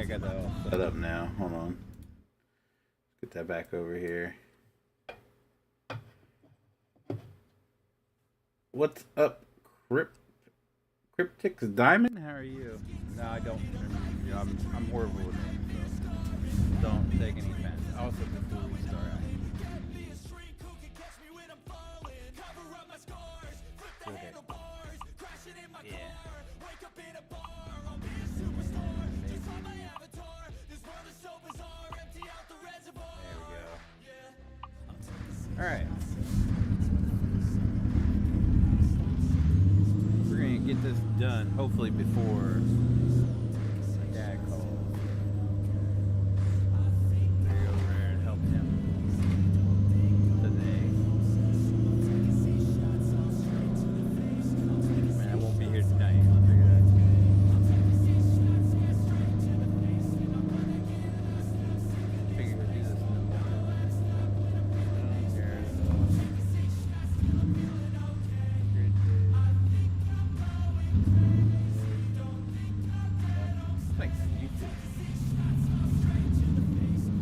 got that all set up now. Hold on. Get that back over here. What's up, Cryptix Diamond? How are you? No, I don't remember you. I'm horrible with names, so don't take any offense. Also, before we start, okay. Yeah. There we go. Alright. We're gonna get this done, hopefully before my dad calls. There you go, over there and help him today. Man, I won't be here tonight. I'll figure that. Figure we'll do this in the morning. I don't care. Thanks, you too.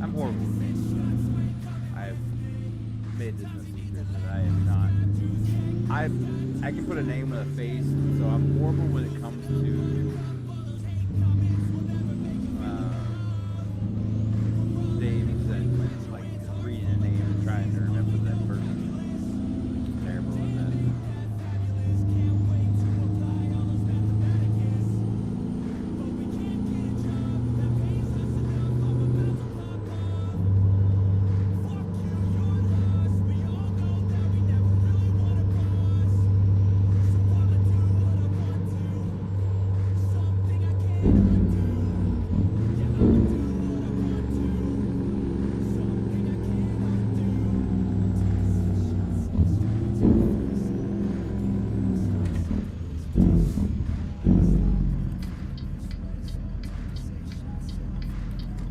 I'm horrible with names. I've made this no secret that I am not. I can put a name with a face, so I'm horrible when it comes to names and like reading a name and trying to remember that person. I'm terrible with that.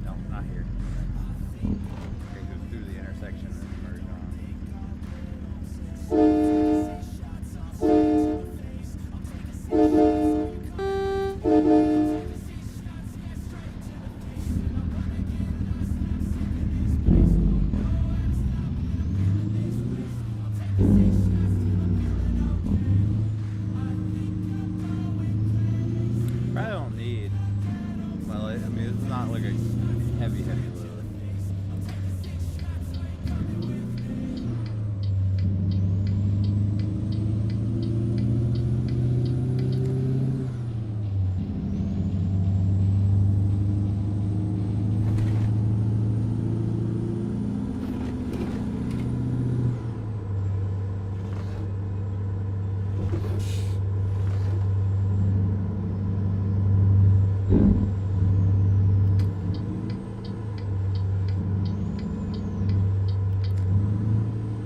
No, not here. Okay, go through the intersection and we're gone. Probably don't need. Well, I mean, it's not like a heavy load.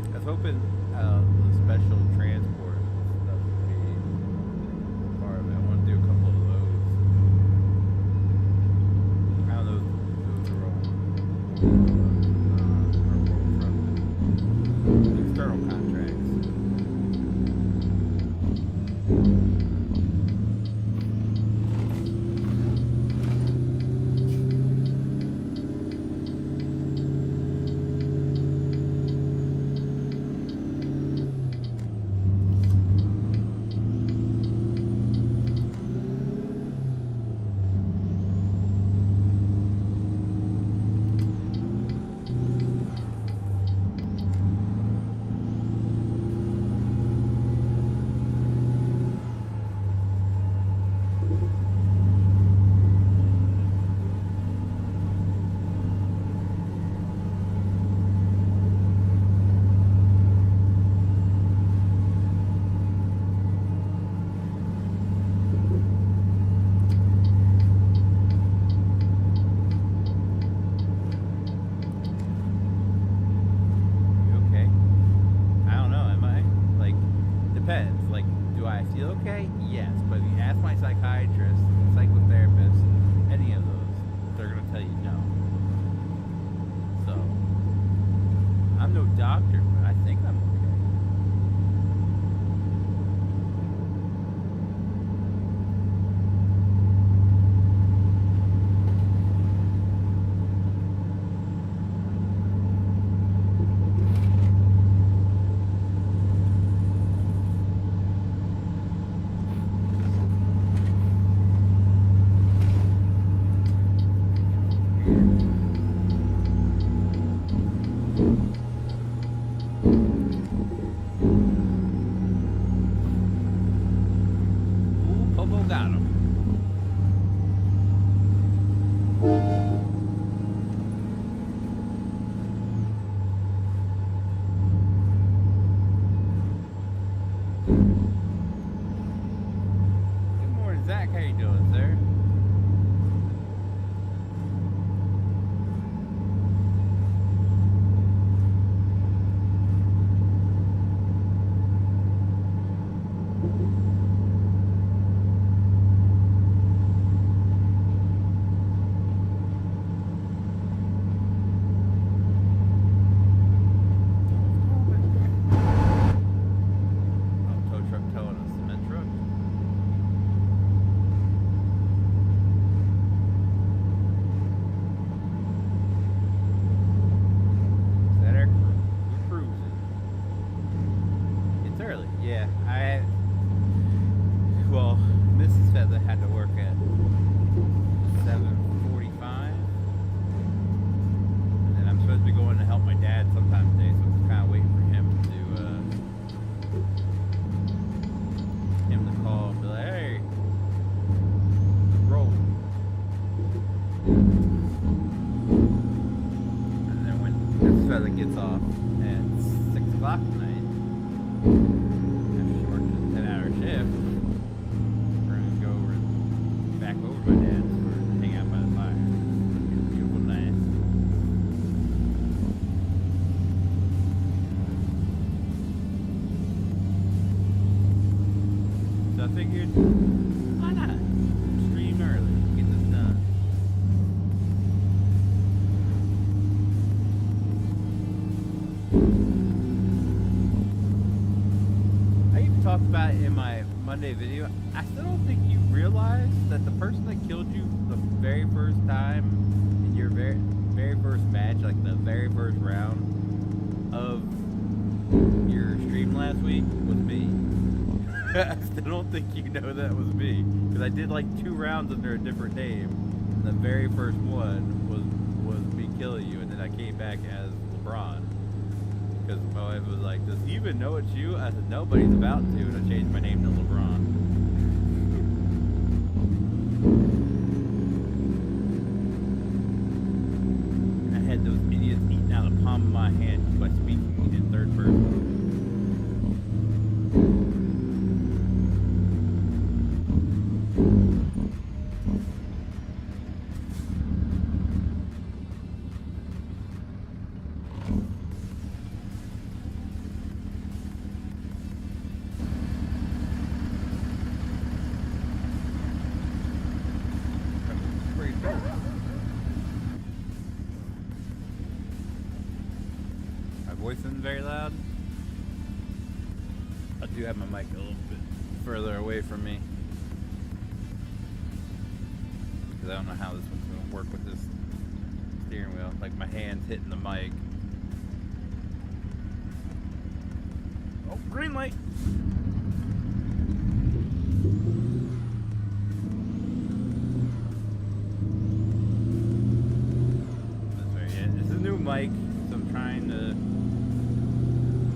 I was hoping the special transport stuff would be part of it. I want to do a couple of those. I don't know if those are all external contracts. You okay? I don't know. Am I? Like, depends. Like, do I feel okay? Yes. But if you ask my psychiatrist, psychotherapist, any of those, they're gonna tell you no. So, I'm no doctor, but I think I'm okay. Ooh, Popo got him. Good morning, Zach. How you doing, sir? Oh, tow truck towing a cement truck. Is that our crew? We're cruising. It's early. Yeah, well, Mrs. Feather had to work at 7:45, and then I'm supposed to be going to help my dad sometime today, so I'm just kind of waiting for him to call and be like, hey, roll. And then when Mrs. Feather gets off at 6 o'clock tonight, after she works a 10-hour shift, we're gonna go over back over to my dad's for hang out by the fire. It's a beautiful night. So I figured, why not stream early, get this done. I even talked about it in my Monday video. I still don't think you realize that the person that killed you the very first time in your very first match, like the very first round of your stream last week, was me. I still don't think you know that was me, because I did like 2 rounds under a different name, and the very first one was me killing you, and then I came back as LeBron. Because my wife was like, does he even know it's you? I said, no, but he's about to, and I changed my name to LeBron. And I had those idiots eating out of the palm of my hand by speaking in third person. Voice isn't very loud. I do have my mic a little bit further away from me, because I don't know how this one's going to work with this steering wheel. Like my hand's hitting the mic. Oh, green light! That's right, yeah. This is a new mic, so I'm trying to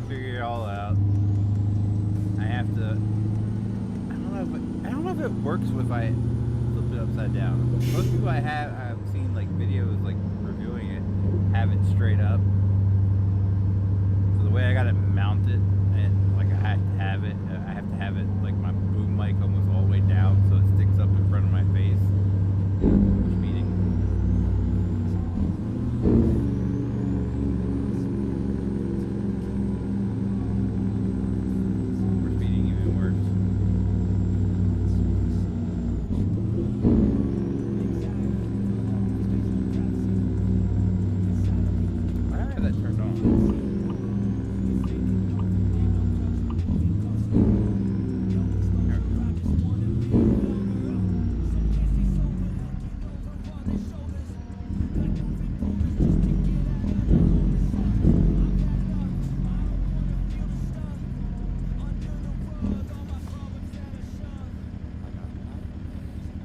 figure it all out. I have to. I don't know if it works if I flip it upside down. Most people I've seen like videos like reviewing it have it straight up. So the way I got it mounted, and like I have to have it like my boom mic almost all the way down, so it sticks up in front of my face. Which meeting?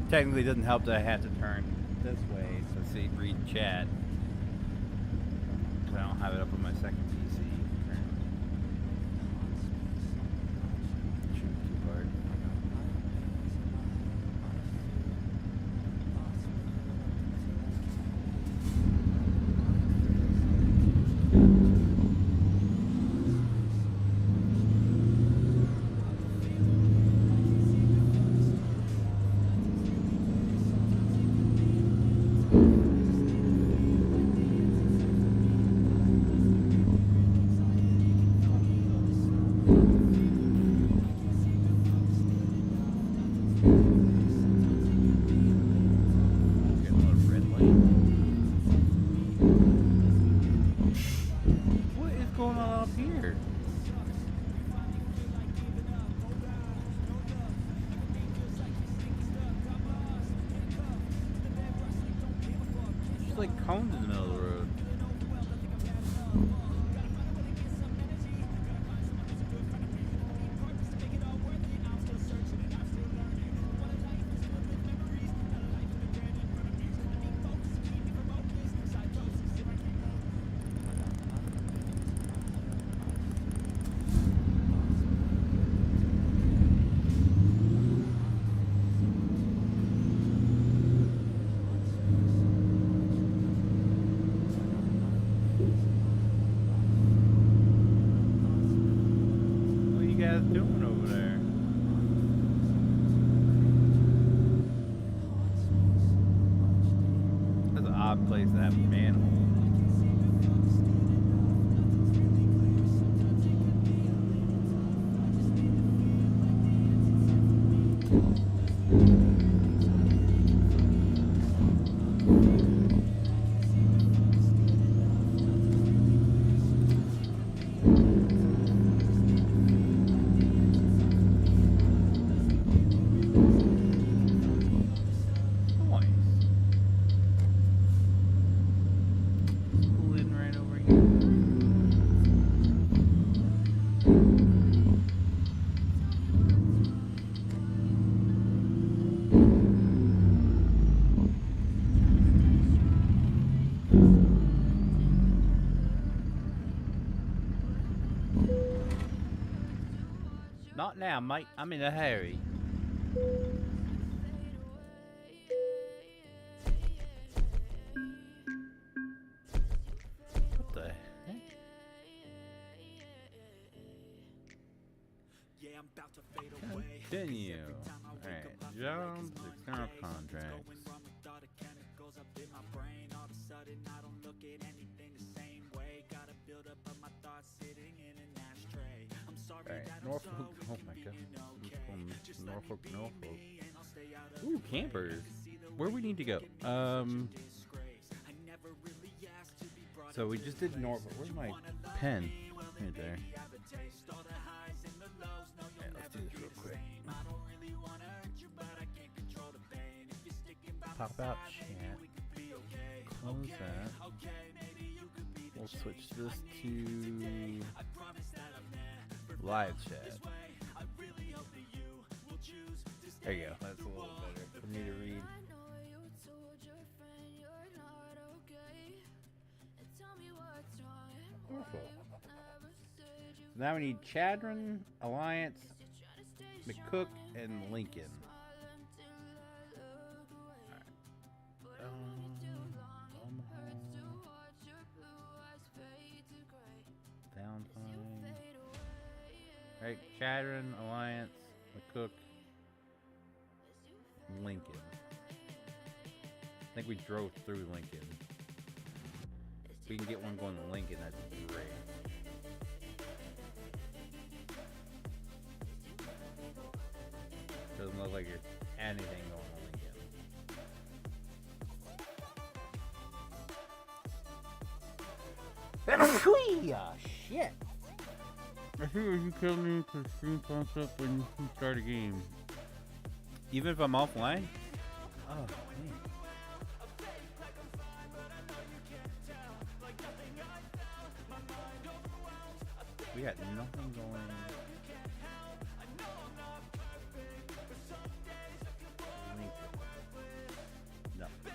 Technically, it doesn't help that I have to turn this way let's see, read chat. I don't have it up on my second PC. Shoot, too hard. Like cones in the middle of the road. Doing over there? That's an odd place to have a manhole. Not now, mate. I'm in a hurry. What the heck? Continue. Alright, jobs, external contracts. Alright, Norfolk. Oh my god. Norfolk. Ooh, campers. Where we need to go? So we just did Norfolk. Where's my pen? Right there. Alright, let's do this real quick. Pop out chat. Close that. We'll switch this to live chat. There you go. That's a little better for me to read. Wonderful. So now we need Chadron, Alliance, McCook, and Lincoln. Downtime. Alright, Chadron, Alliance, McCook, Lincoln. I think we drove through Lincoln. If we can get one going to Lincoln, that'd be great. Doesn't look like there's anything going to Lincoln. Shit! I think you kill me because stream pops up when you start a game. Even if I'm offline? Oh, man. We got nothing going. Nothing.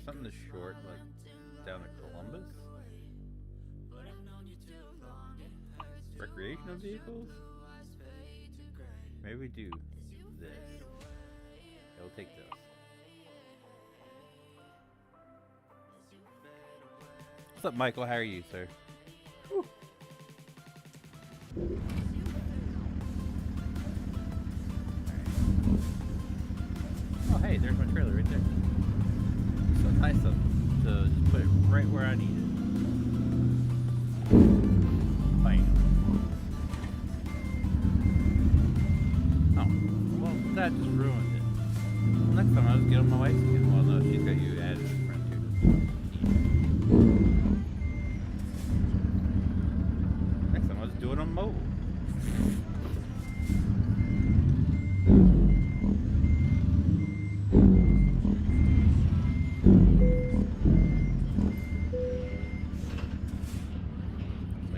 something that's short, like down to Columbus? Recreational vehicles? Maybe we do this. It'll take this. What's up, Michael? How are you, sir? Whew. Oh, hey, there's my trailer right there. So nice of them to just put it right where I need it. Bam. Oh, well, that just ruined it. Well, next time I'll just get on my wife's skin. Well, no, she's got you added in front too. Next time I'll just do it on mobile.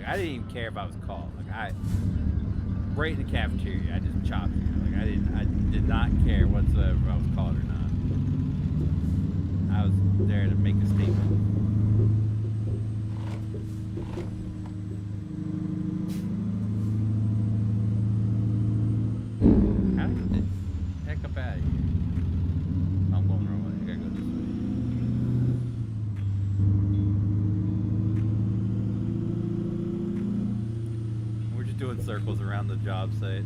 I didn't even care if I was called. Like right in the cafeteria, I just chopped you. Like I did not care whatsoever if I was called or not. I was there to make a statement. How did you get the heck up out of here? I'm going the wrong way. I gotta go this way. Doing circles around the job site.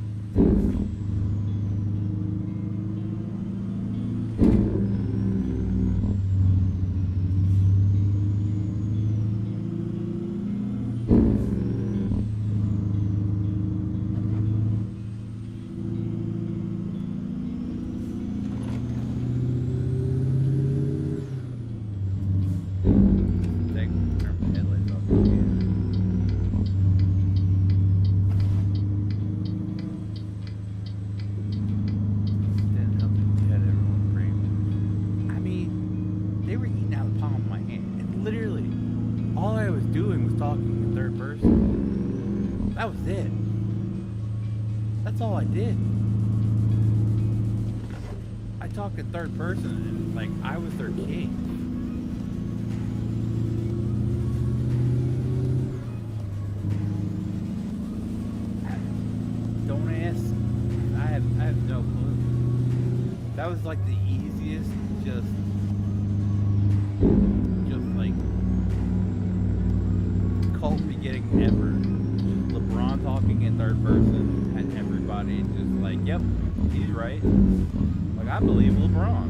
That was it. That's all I did. I talked in third person and like I was their king. Don't ask. I have no clue. That was like the easiest just like cult beginning ever. LeBron talking in third person and everybody just like, yep, he's right. Like, I believe LeBron.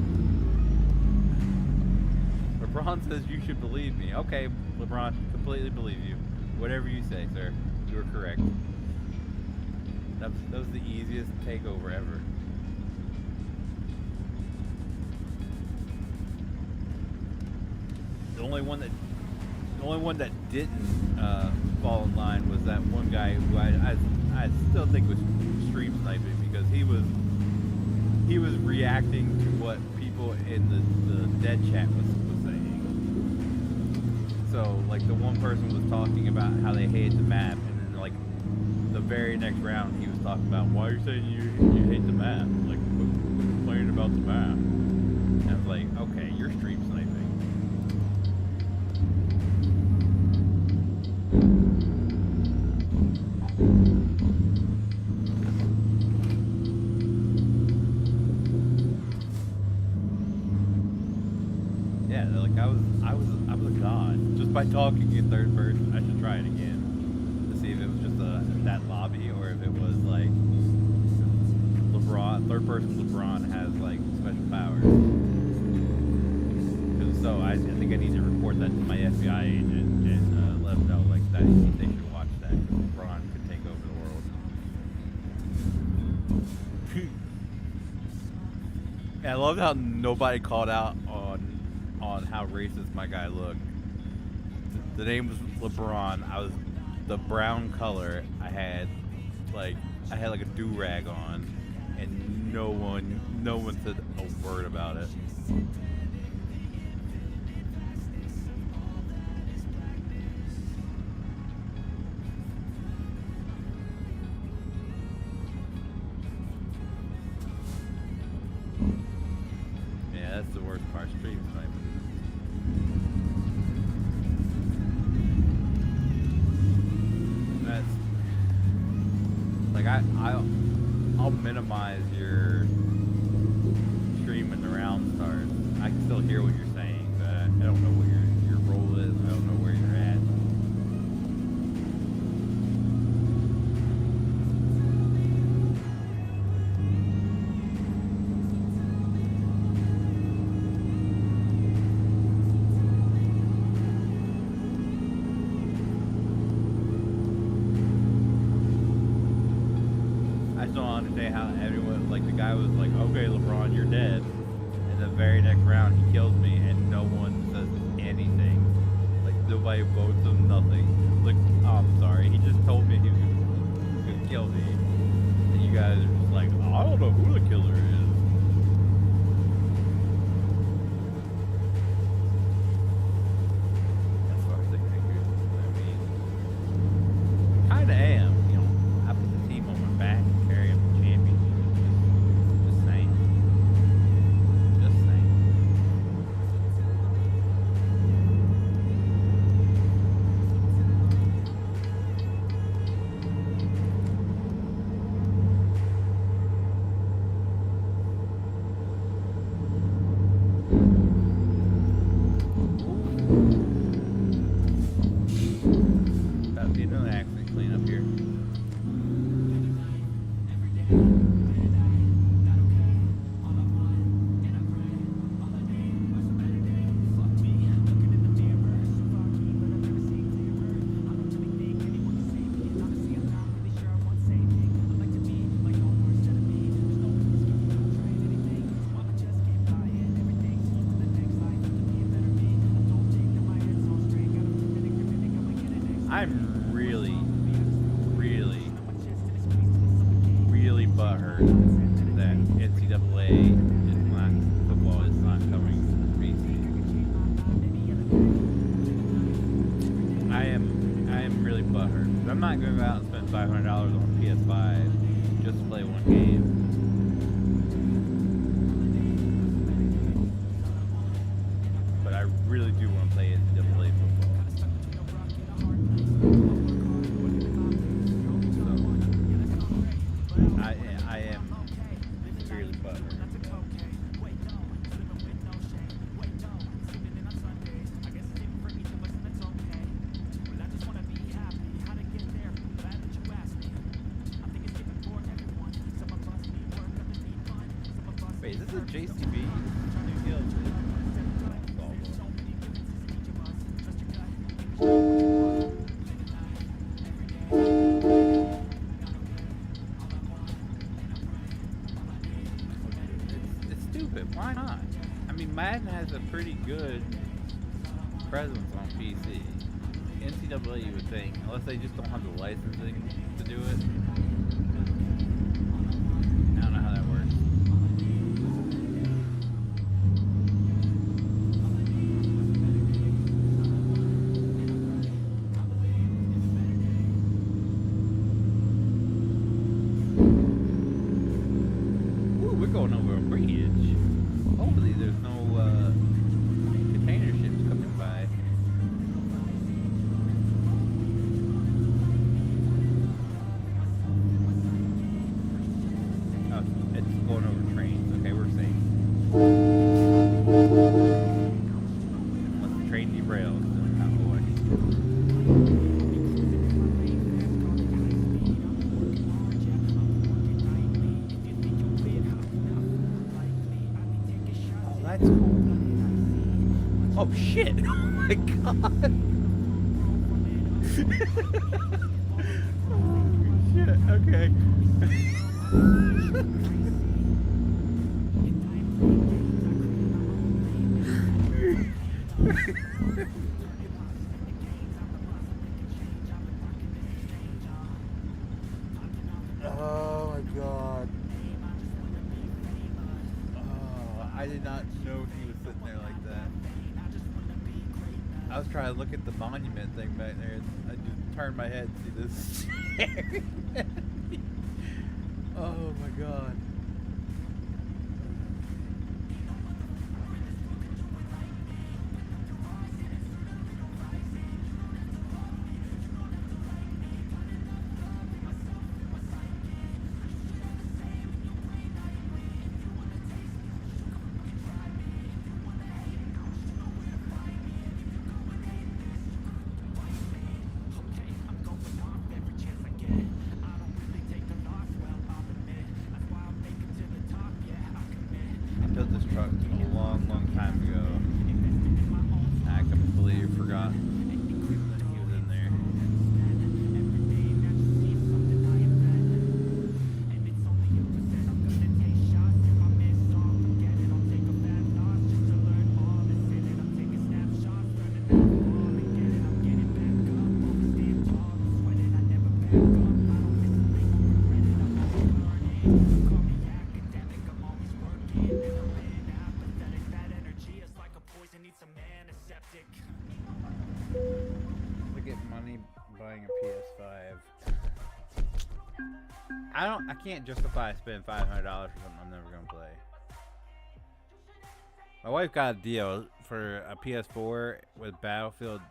LeBron says you should believe me. Okay, LeBron, completely believe you. Whatever you say, sir. You are correct. That was the easiest takeover ever. The only one that didn't fall in line was that one guy who I still think was stream sniping because he was reacting to what people in the dead chat was saying. So like the one person was talking about how they hate the map, and then like the very next round he was talking about why are you saying you hate the map? Like complaining about the map. And I was like, okay, you're stream sniping. Yeah, like I was a god just by talking in third person. I should try it again to see if it was just that lobby or if it was like LeBron. Third person LeBron has like special powers. So I think I need to report that to my FBI agent and let them know like that they should watch that because LeBron could take over the world. Yeah, I love how nobody called out on how racist my guy looked. The name was LeBron. I was the brown color. I had like a do-rag on, and no one said a word about it. Yeah, that's the worst part. Stream sniping. I'll minimize your stream when the round starts. I can still hear what you're saying, but I don't know what your role is. I don't know where you're at. I still don't understand how everyone, like the guy was like, okay, LeBron, you're dead. And the very next round, he kills me, and no one says anything. Like, nobody votes him, nothing. Like, oh, I'm sorry, he just told me he was gonna kill me. And you guys are just like, oh, I don't know who the killer is. As far as I think, I mean, kinda am, you know, I put the team on my back. I'm really, really, really butthurt that NCAA is not, football is not coming to BC. I am really butthurt. I'm not going to go out and spend $500 on PS5 just to play one game. But I really do want to play NCAA football. I am really butthurt. Wait, is this a JCB? Why not? I mean, Madden has a pretty good presence on PC. NCAA, you would think, unless they just don't have the licensing to do it. I don't know how that works. Ooh, we're going over a bridge. Hopefully there's no container ships coming by. Oh, it's going over trains. Okay, we're safe. Unless the train derails, then we're not going. That's cool. Oh shit! Oh my god! Oh shit! Okay. Oh my god. I did not know he was sitting there like that. I was trying to look at the monument thing back there. I just turned my head and see this staring at me. Oh my god. truck a long, long time ago. I completely forgot that he was in there. I can't justify spending $500 for something I'm never gonna play. My wife got a deal for a PS4 with Battlefield,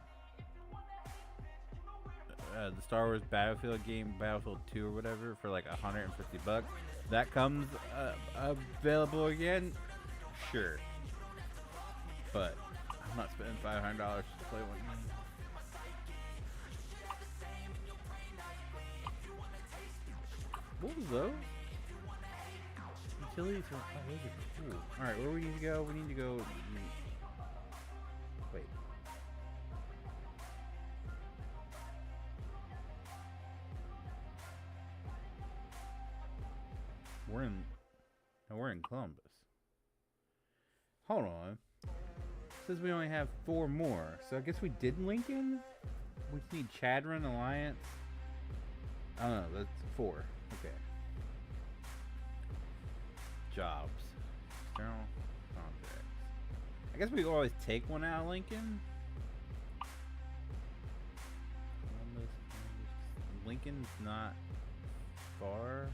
the Star Wars Battlefield game, Battlefield 2 or whatever, for like $150. That comes available again, sure. But I'm not spending $500 to play one. What was those? Utilities are, oh, those are cool. Alright, where we need to go? We need to go. Wait. We're in Columbus. Hold on. It says we only have 4 more. So I guess we did Lincoln? We just need Chadron Alliance. I don't know, that's 4. Okay. Jobs. External contracts. I guess we could always take one out of Lincoln. Lincoln's not far.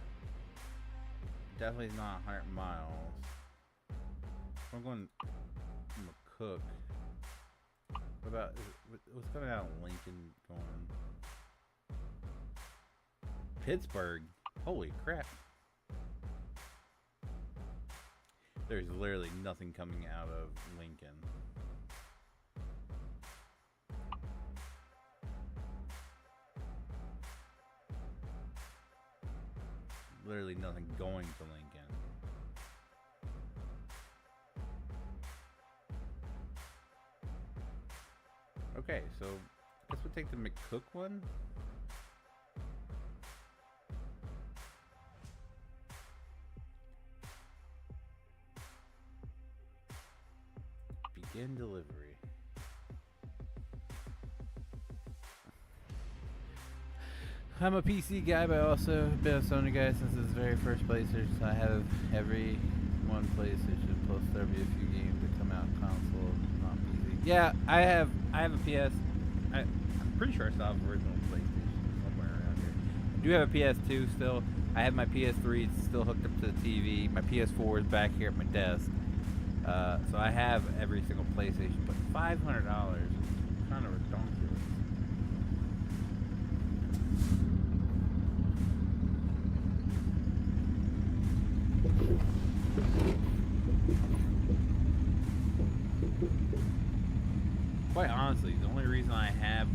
Definitely not 100 miles. I'm going McCook. What about what's coming out of Lincoln going? Pittsburgh. Holy crap. There's literally nothing coming out of Lincoln. Literally nothing going to Lincoln. Okay, so I guess we'll take the McCook one. Begin delivery. I'm a PC guy, but I also been a Sony guy since its very first PlayStation. I have every one PlayStation, plus there'll be a few games that come out console, not PC. Yeah, I have a PS. I'm pretty sure I still have original PlayStation somewhere around here. I do have a PS2 still. I have my PS3 still hooked up to the TV. My PS4 is back here at my desk. So I have every single PlayStation, but $500 is kind of redonkulous. Quite honestly, the only reason I have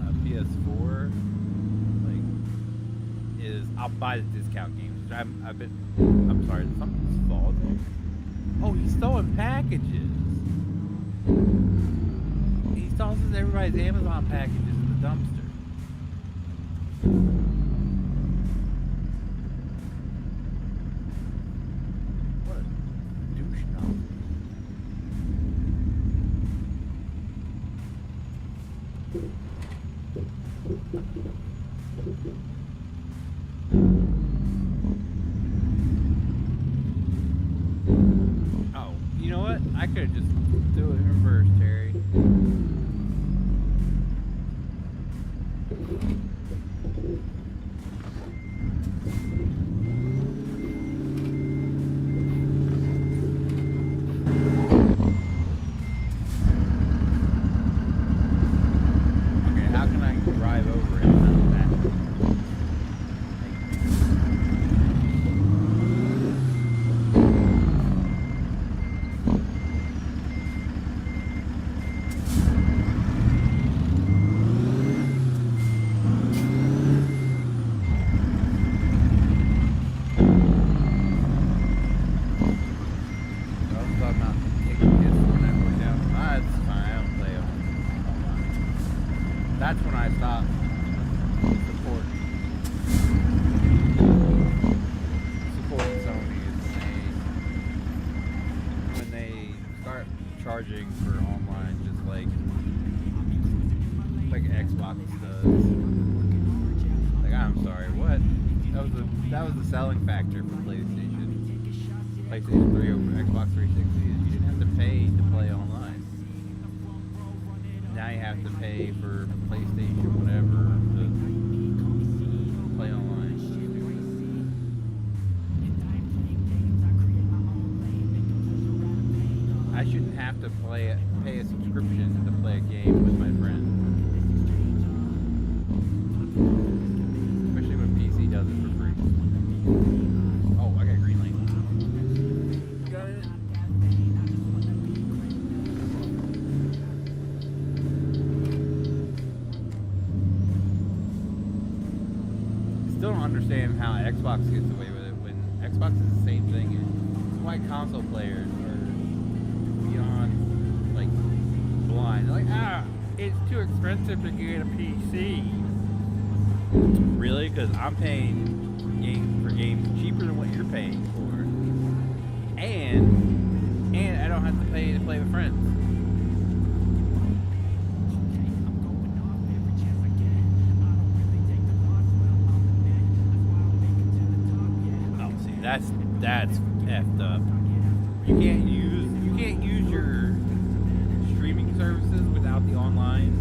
a PS4 is I'll buy the discount games. I'm sorry, something's faulty. Oh, he's throwing packages. He tosses everybody's Amazon packages in the dumpster. What a douche nozzle. Oh, you know what? I could have just threw it in reverse, Terry. Okay, how can I drive over it and back? talking about taking the PS4 network down. Ah, it's fine. I don't play online. That's when I stopped supporting Sony is when they start charging for online, just like Xbox does. Like, I'm sorry, what? That was the selling factor for PlayStation 3 over Xbox 360. You didn't have to pay to play online. Now you have to pay for PlayStation whatever to play online. I shouldn't have to pay a subscription to play a game with my friends. Especially when PC does it for free. Oh, I got a green light. Got it. Still don't understand how Xbox gets away with it when Xbox is the same thing. It's why console players are beyond like blind. They're like, it's too expensive to get a PC. Really? Because I'm paying for games cheaper than what you're paying for, and I don't have to pay to play with friends. Oh, see, that's effed up. You can't use your streaming services without the online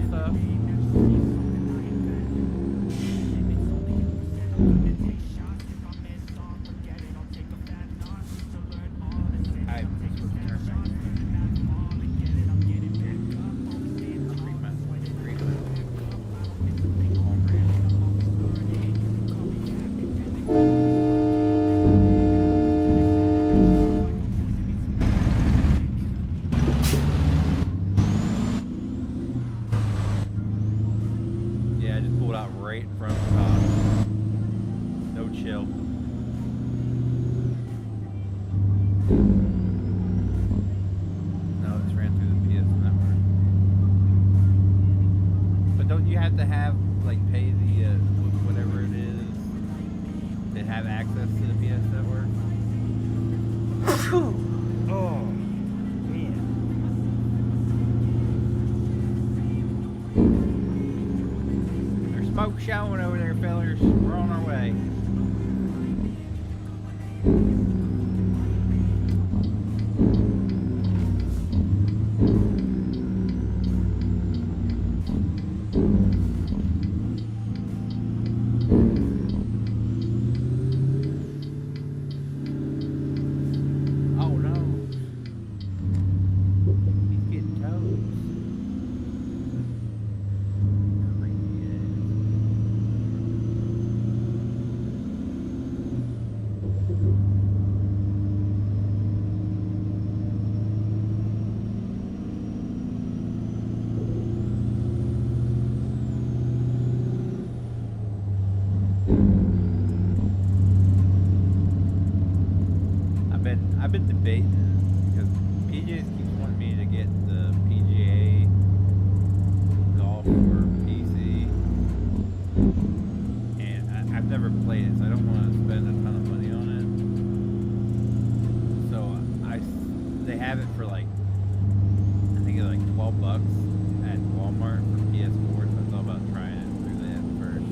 stuff. Showing over there, fellers. We're on our way. Oh no. He's getting towed. I've been debating because PJ keeps wanting me to get the PGA golf for PC, and I've never played it, so I don't want to spend a ton of money on it. So they have it for like, I think it's like $12 at Walmart for PS4. So I thought about trying it through that first.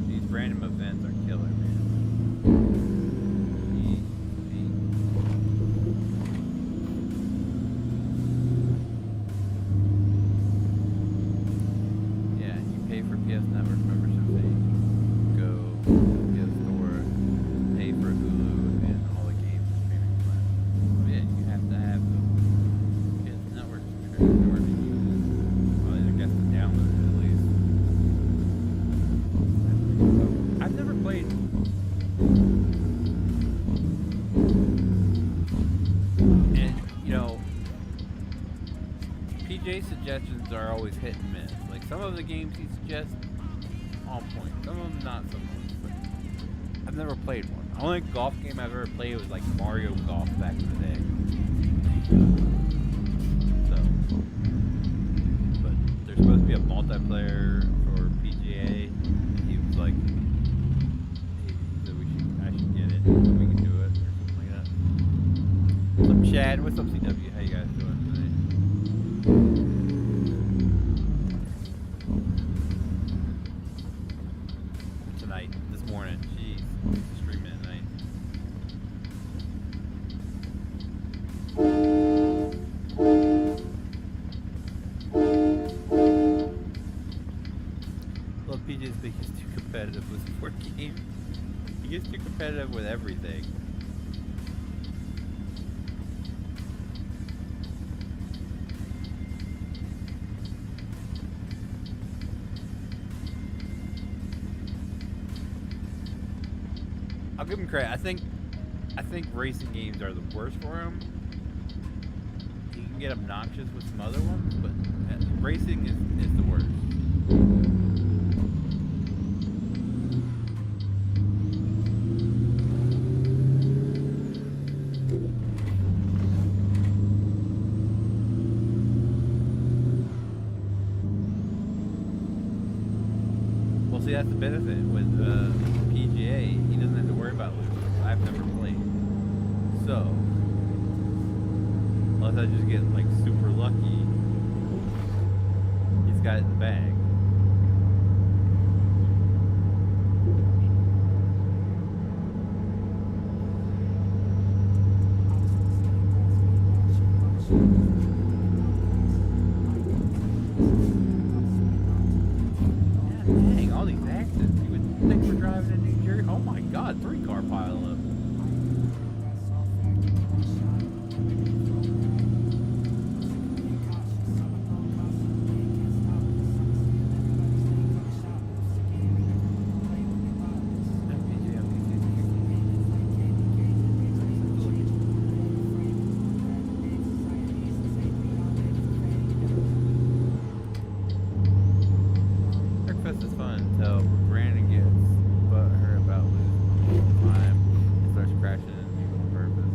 These random events are killer, man. Yeah, you pay for PS Network membership fee. Go to the PS Store, pay for Hulu and all the games and streaming plans. Yeah, you have to have the PS Network subscription in order to use it. Well, I guess to download it at least. suggestions are always hit and miss. Like some of the games he suggests, on point. Some of them not so much. But I've never played one. The only golf game I've ever played was like Mario Golf back in the day. So, but there's supposed to be a multiplayer for PGA. And he was like, so I should get it so we can do it or something like that. What's up, Chad? What's up, CW? How you guys doing today? Tonight, this morning. Jeez, streaming at night. Well, PJ's think he's too competitive with sport games. He gets too competitive with everything. I'll give him credit. I think racing games are the worst for him. He can get obnoxious with some other ones, but racing is the worst. Well, see, that's the benefit with PGA. He doesn't have to worry about losing. I've never played. So, unless I just get like super lucky, he's got it in the bag. Yeah, dang, all these accidents. You would think we're driving in New Jersey. Oh my God, 3-car pile up. Breakfast is fun until Brandon gets butthurt about losing all the time and starts crashing into people on purpose.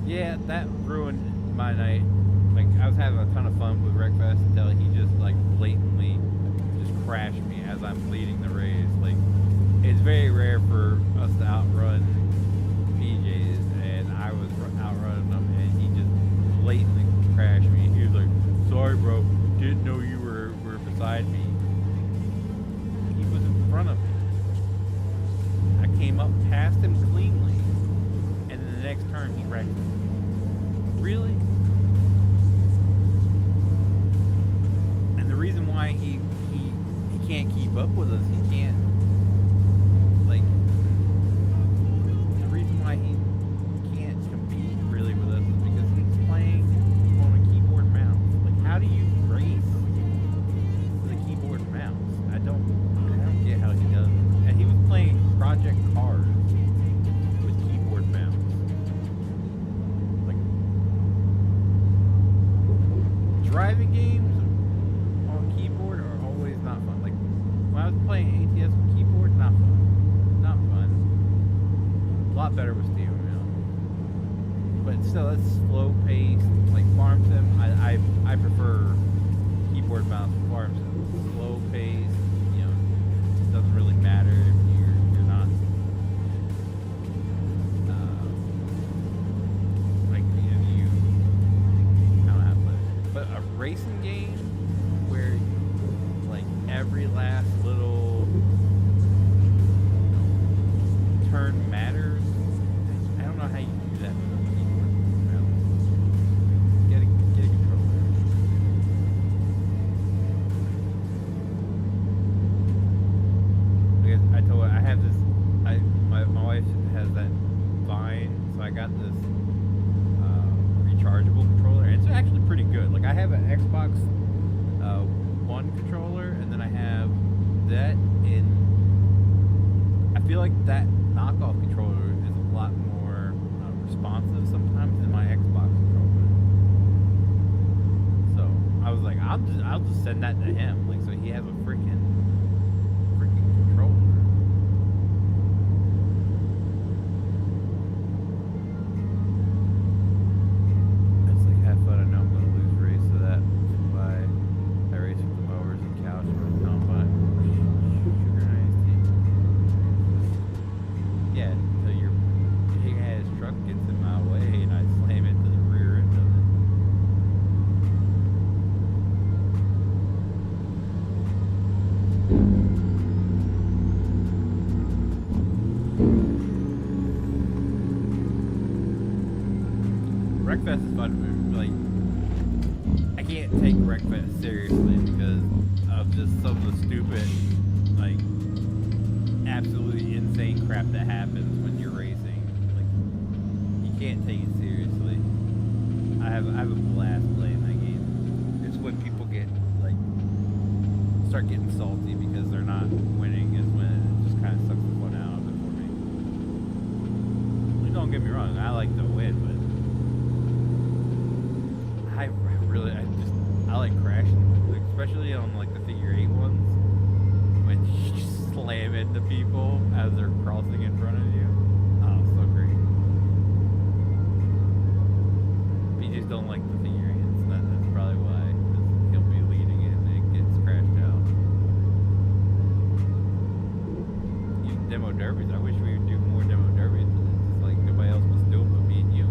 Yeah, that ruined my night. Like, I was having a ton of fun with Wreckfest until he just, like, blatantly just crashed me as I'm leading the race. Like, it's very rare for us to outrun PJs, and I was outrunning them, and he just blatantly crashed me. He was like, sorry, bro, didn't know you were beside me. He was in front of me. I came up past him cleanly, and then the next turn he wrecked me. Really? And the reason why he can't keep up with us, he can't, like, the reason why he can't compete really with us is because he's playing on a keyboard and mouse. Like, how do you race with a keyboard and mouse? I don't get how he does it. And he was playing Project Cars with keyboard and mouse. Like, driving games on keyboard are always not fun. Like, when I was playing ATS with keyboard, not fun. Not fun. A lot better with steering wheel. But still, it's slow paced. Like Farm Sim, I prefer keyboard mouse to Farm Sim. Slow paced, you know, it doesn't really matter if you're not like, you know, I don't know how to put it. But a racing game where like every last little turn matters, I don't know how you do that with a keyboard mouse. Get a controller. Because I told her I have this. My wife has that Vine, so I got this rechargeable controller, and it's actually pretty good. Like, I have an Xbox One controller, and then I have that in. I feel like that knockoff controller is a lot more responsive sometimes than my Xbox controller. So I was like, I'll just send that to him, like, so he has a freaking controller. It's like half fun. I know I'm gonna lose race to that. Why I race with the mowers and couch and combine sugar and iced tea. Yeah, so your big ass truck gets in my way and I slam into the rear end of it. Wreckfest is fun, but like I can't take Wreckfest seriously because of just some of the stupid, like absolutely insane crap that happens when you're racing. Like you can't take it seriously. I have a blast playing that game. It's when people start getting salty because they're not winning is when it just kind of sucks the fun out of it for me. Don't get me wrong, I like to win, but I like crashing, like, especially on like the figure 8 ones when you just slam into people as they're crossing in front of you. Oh, so great. But you just don't like the figure 8s. That's probably why, because he'll be leading it and it gets crashed out. Even demo derbies, I wish we would do more demo derbies. It's like nobody else was doing but me and you.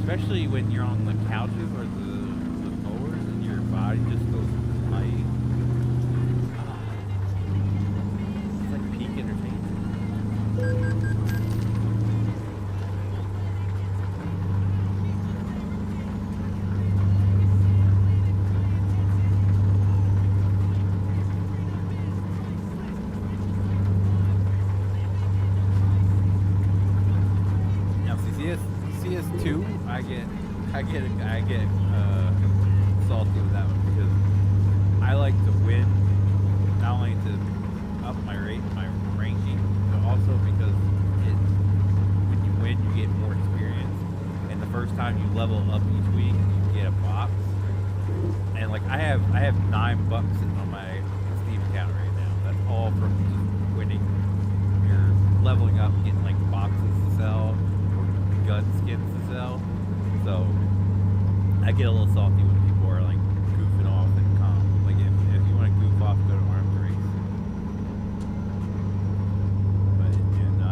Especially when you're on the couches or the mowers and your body just goes light. It's like peak entertainment. I get salty with that one because I like to win, not only to up my ranking, but also because when you win, you get more experience. And the first time you level up each week, you get a box. And like I have $9 sitting on my Steam account right now. That's all from just winning. You're leveling up, getting like boxes to sell or gun skins to sell. So I get a little salty when people are like goofing off in comp. Like if you want to goof off, go to Arms Race. But and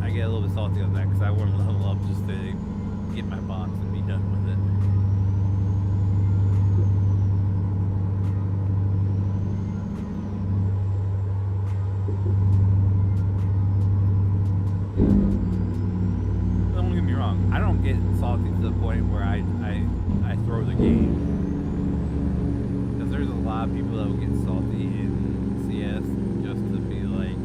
I get a little bit salty on that because I want to level up just to get my box and be done with it. Don't get me wrong, I don't get salty to the point where I throw the game. Because there's a lot of people that will get salty in CS just to be like,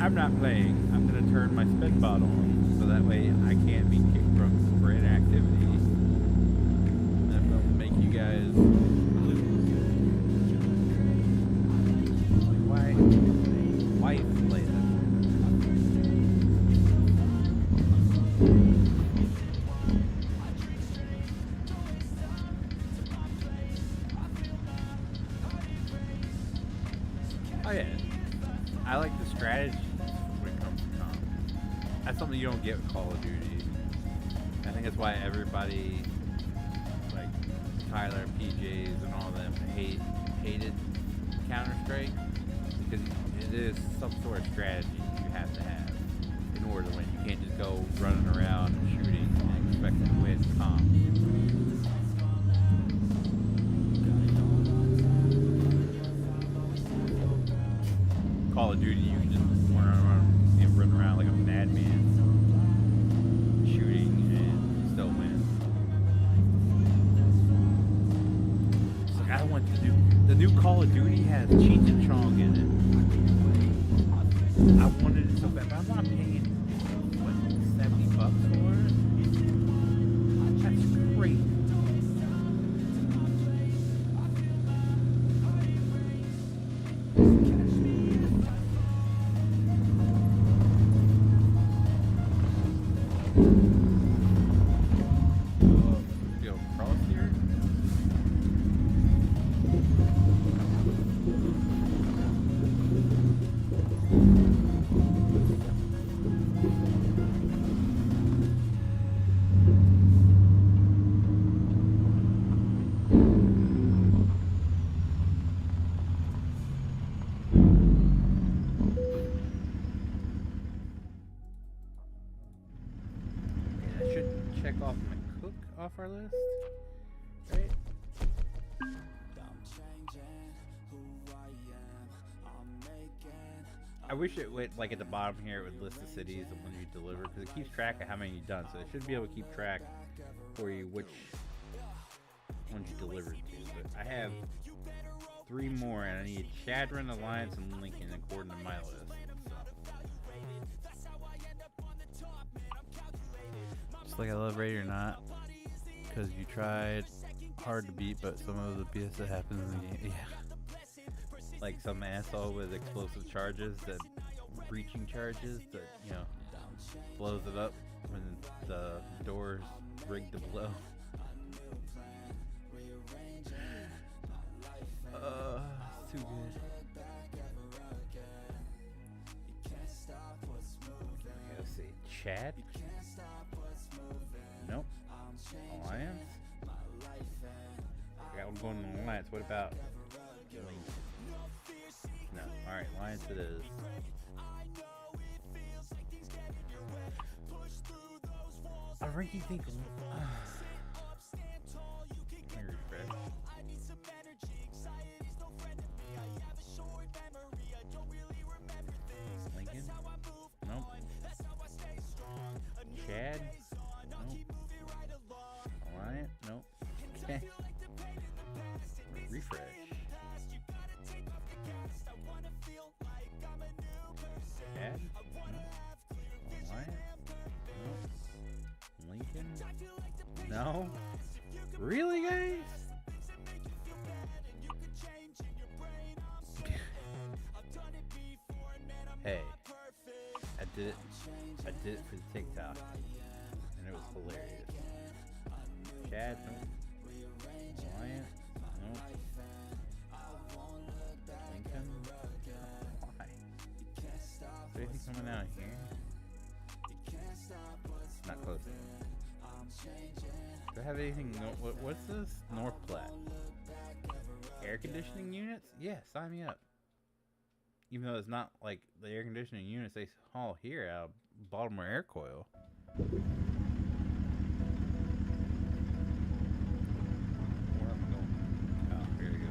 I'm not playing, I'm going to turn my spin bottle on so that way I can't be kicked for inactivity. That will make you guys lose. Like, why play this? Oh yeah, I like the strategy when it comes to comp. That's something you don't get with Call of Duty. I think that's why everybody, like Tyler, PJs, and all of them, hated Counter-Strike, because it is some sort of strategy you have to have in order to win. You can't just go running around and shooting and expect to win comp. Call of Duty, you can just run around like a madman, shooting and still win. It's like I want to do the new Call of Duty has Cheech and Chong in it. I wanted it so bad, but I'm not paying what, $70 for it. That's great. Off our list, right? I wish it would, like at the bottom here, it would list the cities and when you deliver, because it keeps track of how many you've done, so it should be able to keep track for you which ones you delivered to. But I have 3 more, and I need Shadron, Alliance, and Lincoln according to my list. Just like I love Raid or Not, because you tried hard to beat, but some of the BS that happens in the game, yeah. Like some asshole with explosive charges, that breaching charges, that, you know, blows it up when the door's rigged to blow. It's too good. Let's see, Chad? Nope. Alliance? I got one going on Alliance. What about Link? No. Alright, Alliance it is. I really think. Let me refresh. Lincoln? Nope. Chad? Alliance? Nope. Okay. Refresh. Chad? Nope. Alliance? Nope. Lincoln? No? Really, guys? Hey, I did it. I did it for the TikTok, and it was hilarious. Chad, no. Lion, no. Lincoln, why? Is there anything coming out here? Not close enough. Do I have anything? No, what's this? North Platte. Air conditioning units? Yeah, sign me up. Even though it's not like the air conditioning units they haul here out of Baltimore Air Coil. Where am I going? Oh, here we go.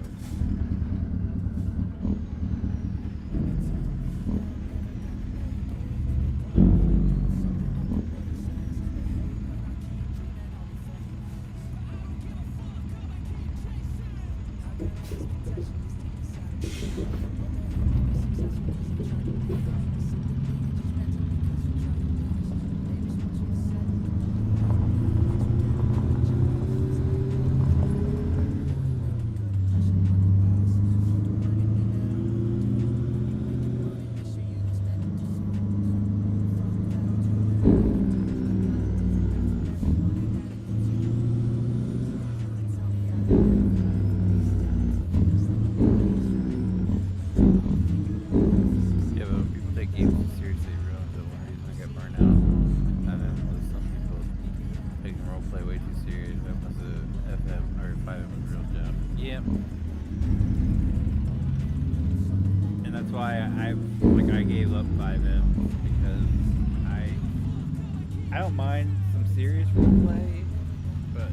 I gave up 5M because I don't mind some serious roleplay, but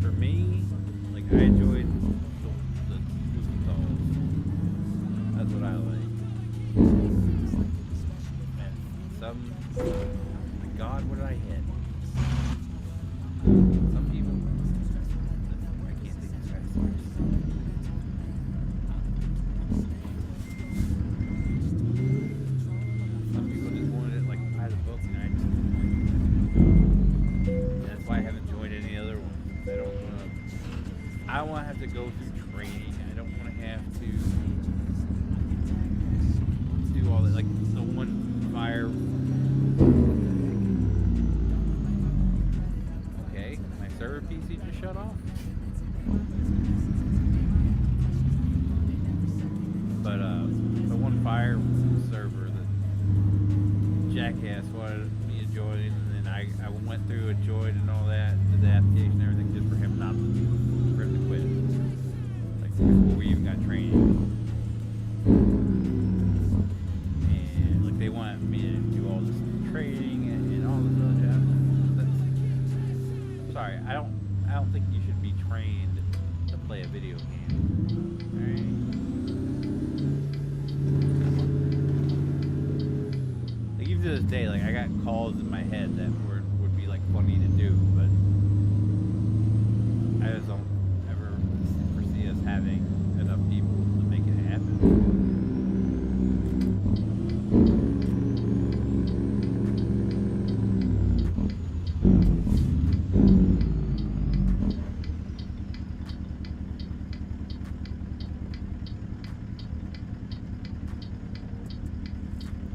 for me, like I enjoyed the goofy calls. That's what I like. And some, oh my God, what did I hit? Some people, I can't take this guy seriously. I don't want to have to go through training. I don't want to have to do all that. Like the one fire. Okay, my server PC just shut off. But the one fire server that Jackass wanted me to join, and then I went through a join and all that, did the application and everything just for him not to do. For him to quit, like before we even got training, and like they wanted me to do all this training and all this other jazz. Sorry, I don't think you should be trained to play a video game. All right. Like even to this day, like I got calls in my head that would be like funny to do, but I just don't foresee us having enough people to make it happen.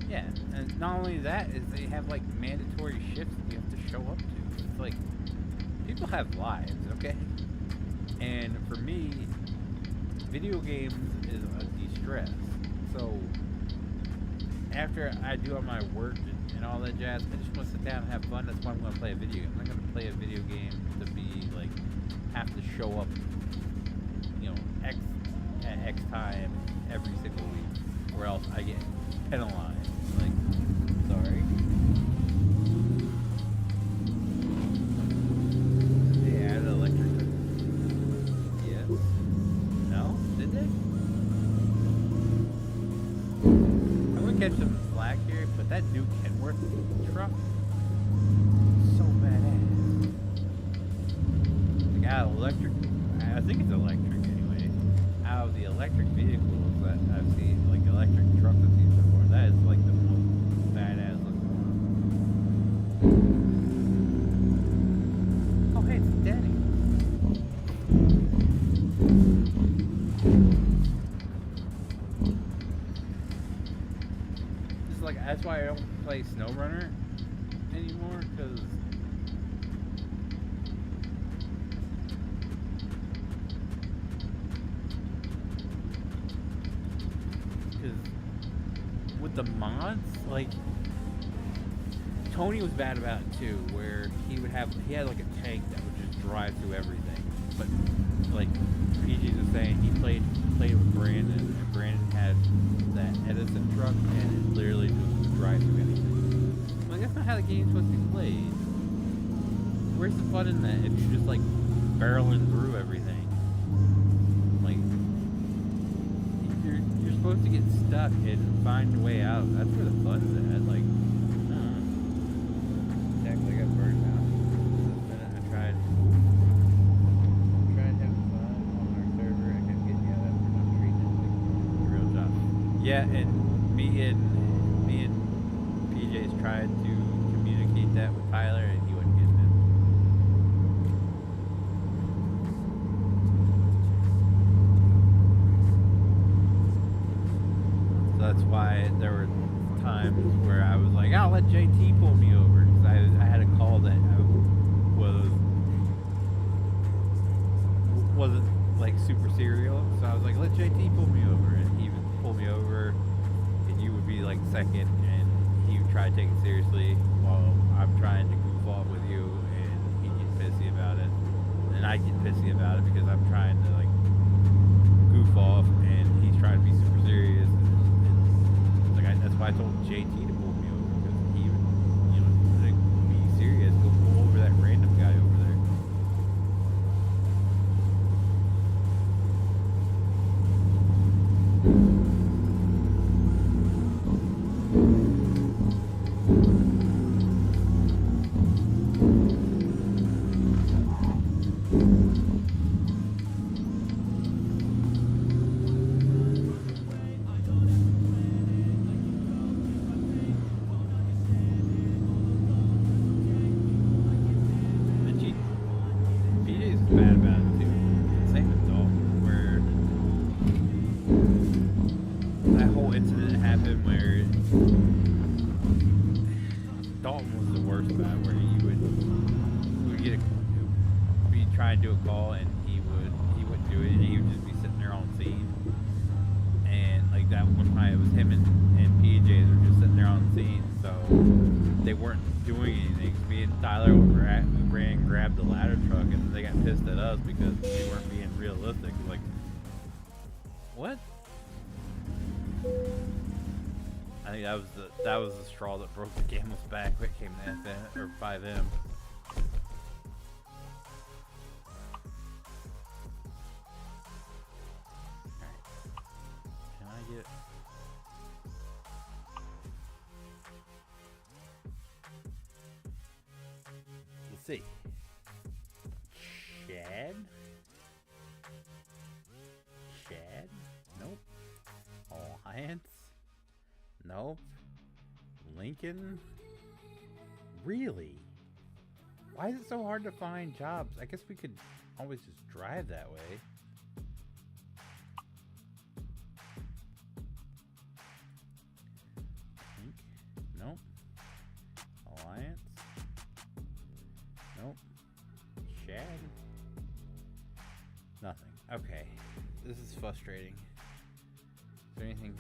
Yeah, and not only that is they have like mandatory shifts that you have to show up to. It's like people have lives, okay? And for me, video games is a de-stress. So after I do all my work and all that jazz, I just want to sit down and have fun. That's why I'm going to play a video game. I'm not going to play a video game to be like have to show up, you know, X time every single week, or else I get penalized. Like, sorry. Catch some slack here, but that new Kenworth truck is so badass. Like out of electric, I think it's electric anyway. Out of the electric vehicles that I've seen, like electric trucks I've seen so far, that is like the most badass looking one. Oh hey, it's Danny. like that's why I don't play SnowRunner anymore, because with the mods, like Tony was bad about it too, where he had like a tank that would just drive through everything. But like PG was saying, he played with Brandon, and Brandon had that Edison truck, and it literally just drive through anything. Like that's not how the game's supposed to be played. Where's the fun in that if you're just like barreling through everything? Like you're supposed to get stuck and find a way out. That's where the fun's at. Like, actually got burned out. This minute I tried having fun on our server. I kept getting yelled at for not treating it like a real job. Yeah, and me and PJ's tried to communicate that with Tyler, and he wasn't getting it. So that's why there were times where I was like, I'll let JT pull me over, because I had a call that wasn't like super serial, so I was like, let JT pull me over, and he would pull me over, and you would be like second, and he would try to take it seriously while I'm trying to goof off with you, and he'd get pissy about it, and I'd get pissy about it because I'm trying to like goof off, and he's trying to be super serious. And like that's why I told JT to pull me over, because he would, like, be serious, go pull over that random guy over there. That was the straw that broke the camel's back when it came to FM or 5M. Alright. Can I get... Let's see. Shad? Nope. Alliance? Nope. Lincoln? Really? Why is it so hard to find jobs? I guess we could always just drive that way. Nope. Alliance? Nope. Shad? Nothing. Okay. This is frustrating. Is there anything...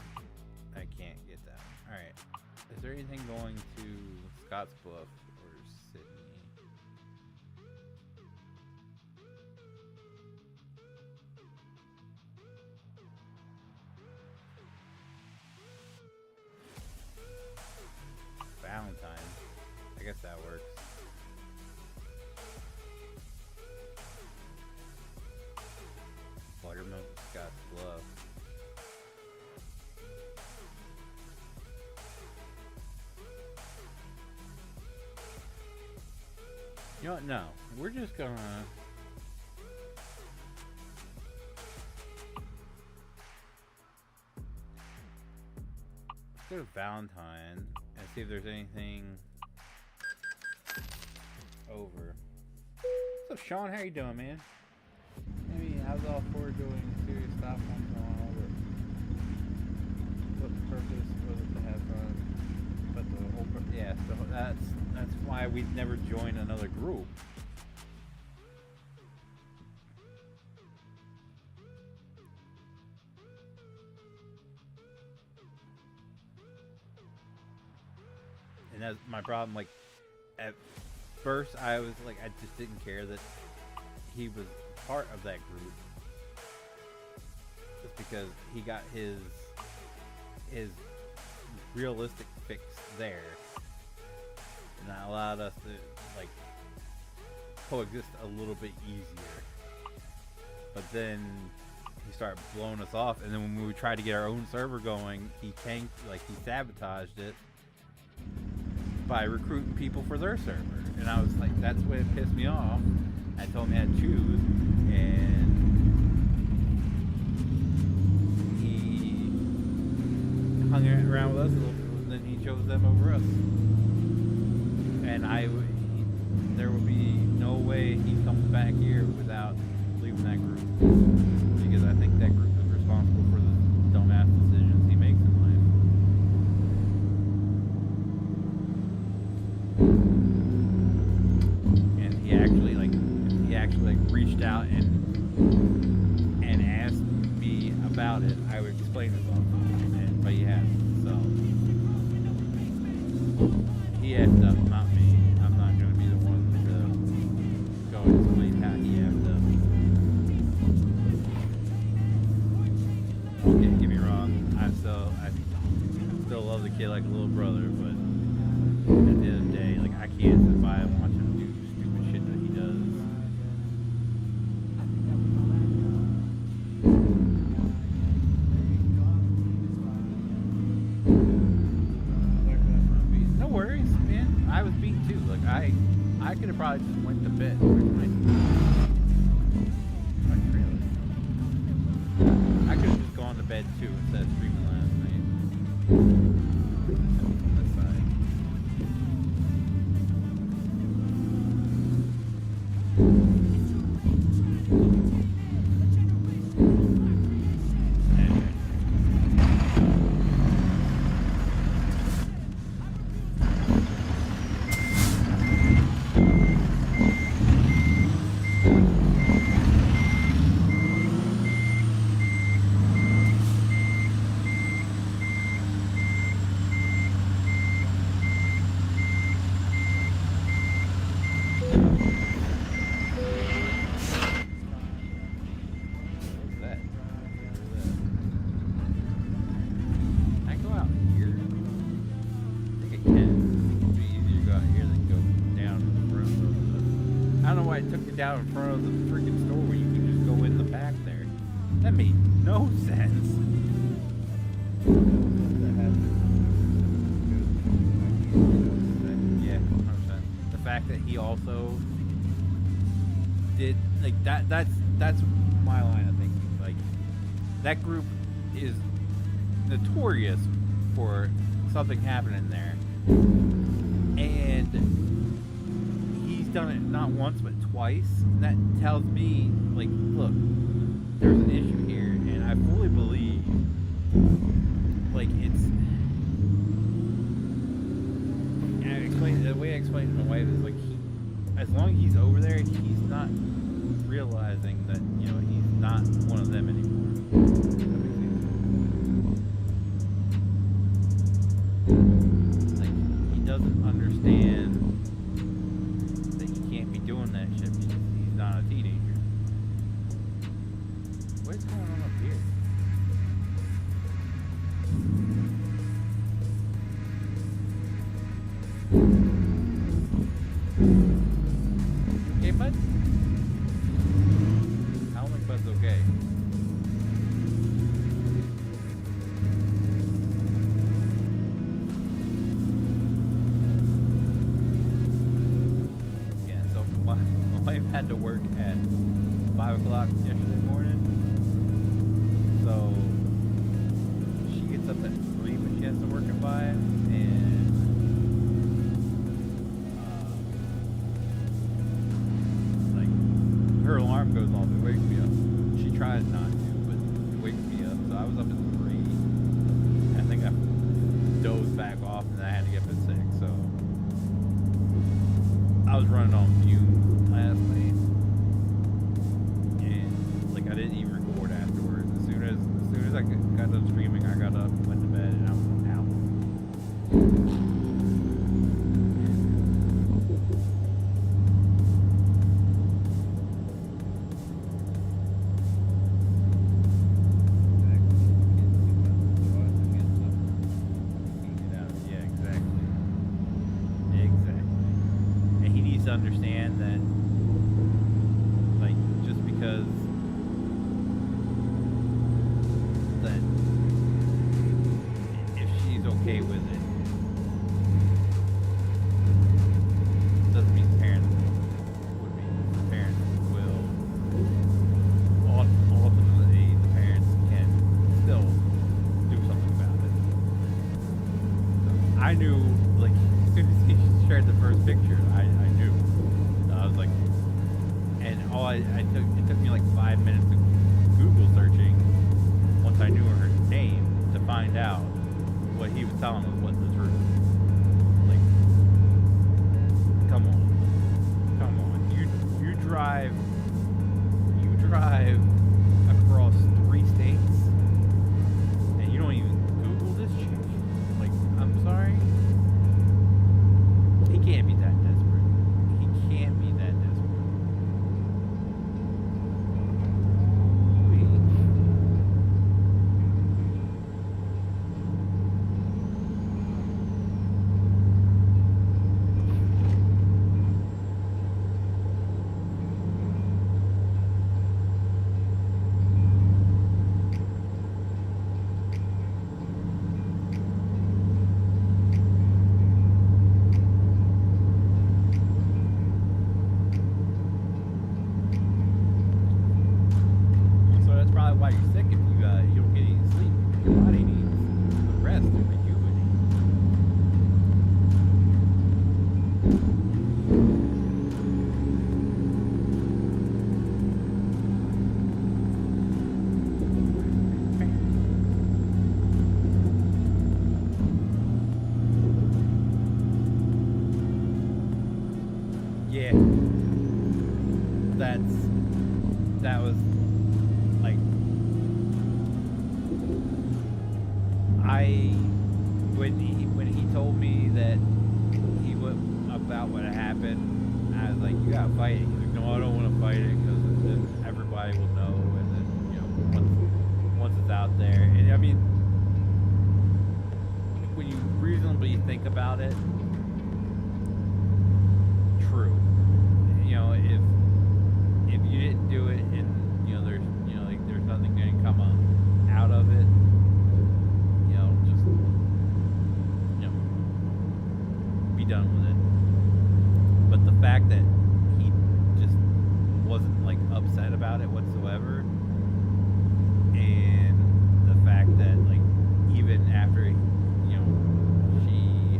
I can't get that. Alright. Is there anything going to Scottsbluff or Sydney? Valentine. I guess that works. Buttermilk, Scottsbluff. You know what? No. We're just gonna... Let's go to Valentine and see if there's anything over. What's up, Sean? How you doing, man? Maybe how's all four doing? Serious stop on all over. What purpose was it to have fun? why we'd never join another group. And that's my problem. Like, at first I was like, I just didn't care that he was part of that group, just because he got his realistic fix there, and that allowed us to like coexist a little bit easier. But then he started blowing us off, and then when we tried to get our own server going, he sabotaged it by recruiting people for their server. And I was like, that's when it pissed me off. I told him he had to choose, and he hung around with us a little bit, and then he chose them over us. And there would be no way he comes back here without leaving that group, because I think that group is responsible for the dumbass decisions he makes in life. And he actually reached out and asked me about it. I would explain it all to him, but he hasn't. So he effed up, not me. I'm not going to be the one to go and explain how he effed up. Okay, get me wrong. I still love the kid like a little brother, but at the end of the day, like, I can't sit by and watch him do stupid shit that he does. No worries, man. I was beat too. Like, I could have probably just went to bed. I could have just gone to bed too instead of streaming last night. This side. Down in front of the freaking store where you can just go in the back there. That made no sense. Yeah, 100%. The fact that he also did like that's my line of thinking. Like, that group is notorious for something happening there, and done it not once but twice. And that tells me, like, look, there's an issue here, and I fully believe, like, it's, the way I explain it to my wife is, like, as long as he's over there, he's not realizing that, you know, he's not one of them anymore. Like, he doesn't understand doing that shit because he's not a teenager. What's going on up here? Okay, bud? I don't think Bud's okay. Had to work at 5 o'clock yesterday morning, so she gets up at 3 when she has to work at 5, and like, her alarm goes off and wakes me up. She tries not to, but it wakes me up, so I was up at 3. I think I dozed back off, and then I had to get up at 6, so was running on fumes last night, and like I didn't even record afterwards. As soon as I got done streaming, I got up, went to bed, and I was out. Understand that, like, just because that if she's okay with it doesn't mean the parents would be. The parents will ultimately, the parents can still do something about it. So I knew, like, as soon as he shared the first picture, I knew. I was like, and it took me like 5 minutes of Google searching once I knew her name to find out what he was telling us was the truth. Like, come on. You drive across 3 states and you don't even Google this shit. Like, I'm sorry. He can't be that desperate. He can't be that desperate. Why you're sick if you don't get any sleep. Your body needs the rest to rejuvenate. Yeah, that was. When he told me that about what happened, I was like, you gotta fight it. He's like, no, I don't want to fight it because then everybody will know, and then, you know, once it's out there. And I mean, when you reasonably think about it, true. You know, if you didn't do it, and you know, there's nothing going to come out of it. Done with it. But the fact that he just wasn't like upset about it whatsoever, and the fact that like even after, you know, she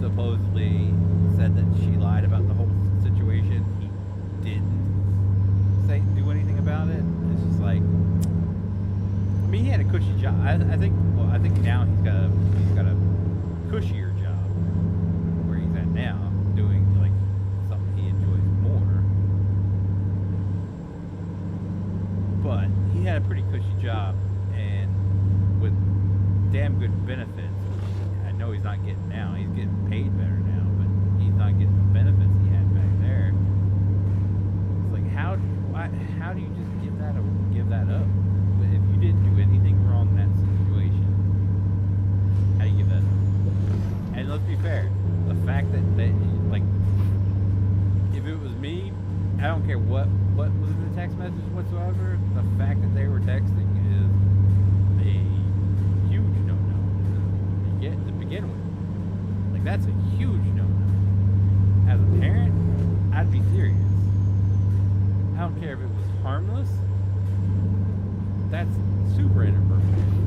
supposedly said that she lied about the whole situation, he didn't do anything about it. It's just like, I mean, he had a cushy job. I think now he's got a cushier job now, doing like something he enjoys more. But he had a pretty cushy job and with damn good benefits, which I know he's not getting now. He's getting paid better now, but he's not getting the benefits he had back there. It's like, how do you just give that up? If you didn't do anything wrong in that situation, how do you give that up? And let's be fair, the fact that they, like, if it was me, I don't care what was in the text message whatsoever, the fact that they were texting is a huge no-no to begin with. Like, that's a huge no-no. As a parent, I'd be serious. I don't care if it was harmless, that's super inappropriate.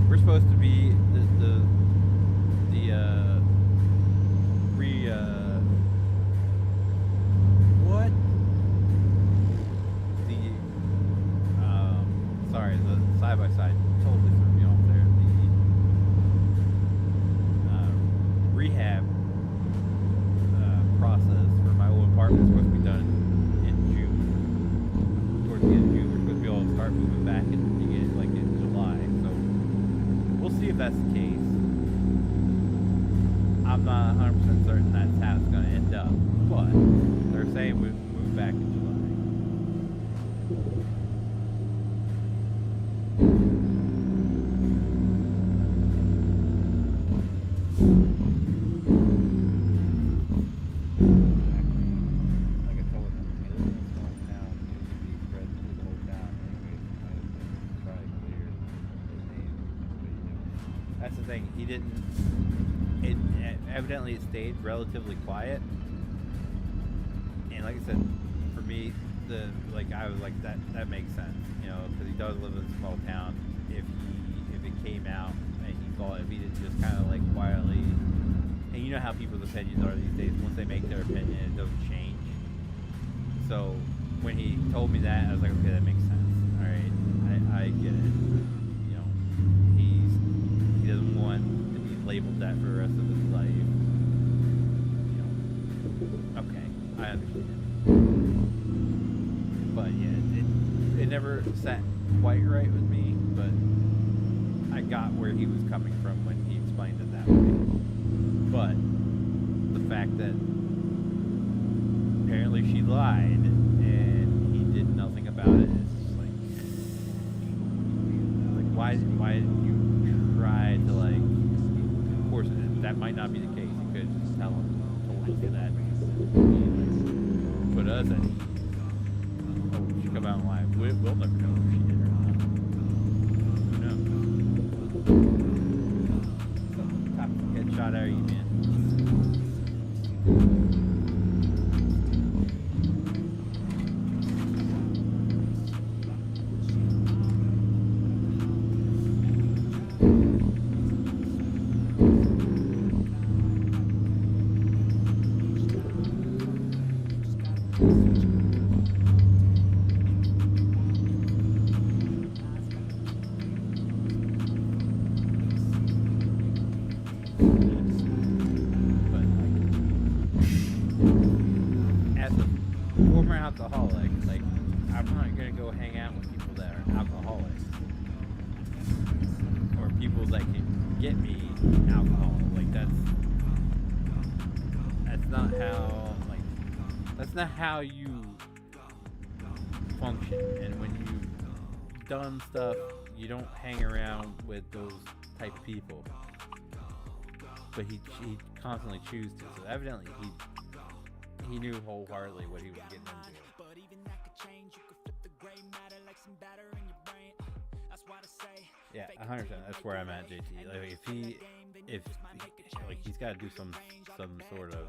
We're supposed to be what? apartment's supposed to be done in June. Towards the end of June, we're supposed to be able to start moving back in July. So we'll see if that's the case. I'm not 100% certain that's how it's going to end up, but they're saying we move back in July. That's the thing. He didn't. Evidently, it stayed relatively quiet. And like I said, for me, I was like that makes sense, because he does live in a small town. If it came out and he thought if he didn't just kind of like quietly, and you know how people's opinions are these days. Once they make their opinion, it doesn't change. So when he told me that, I was like, okay, that makes sense. All right, I get it. He doesn't want to be labeled that for the rest of his life. Okay, I understand. But yeah, it never sat quite right with me, but I got where he was coming from when he explained it that way. But the fact that apparently she lied and he did nothing about it is just like why didn't you try to, like, of course that might not be the case. You could just told us that. Put us at ease. Oh, she come out and lie. We'll never know if she did or not. Who knows? Top headshot out of you, man. Alcoholic, like, I'm not gonna go hang out with people that are alcoholics or people that can get me alcohol. Like that's not how you function. And when you've done stuff, you don't hang around with those type of people. But he constantly chooses to. So evidently he knew wholeheartedly what he was getting into. Yeah, 100%. That's where I'm at, JT. Like if he's got to do some sort of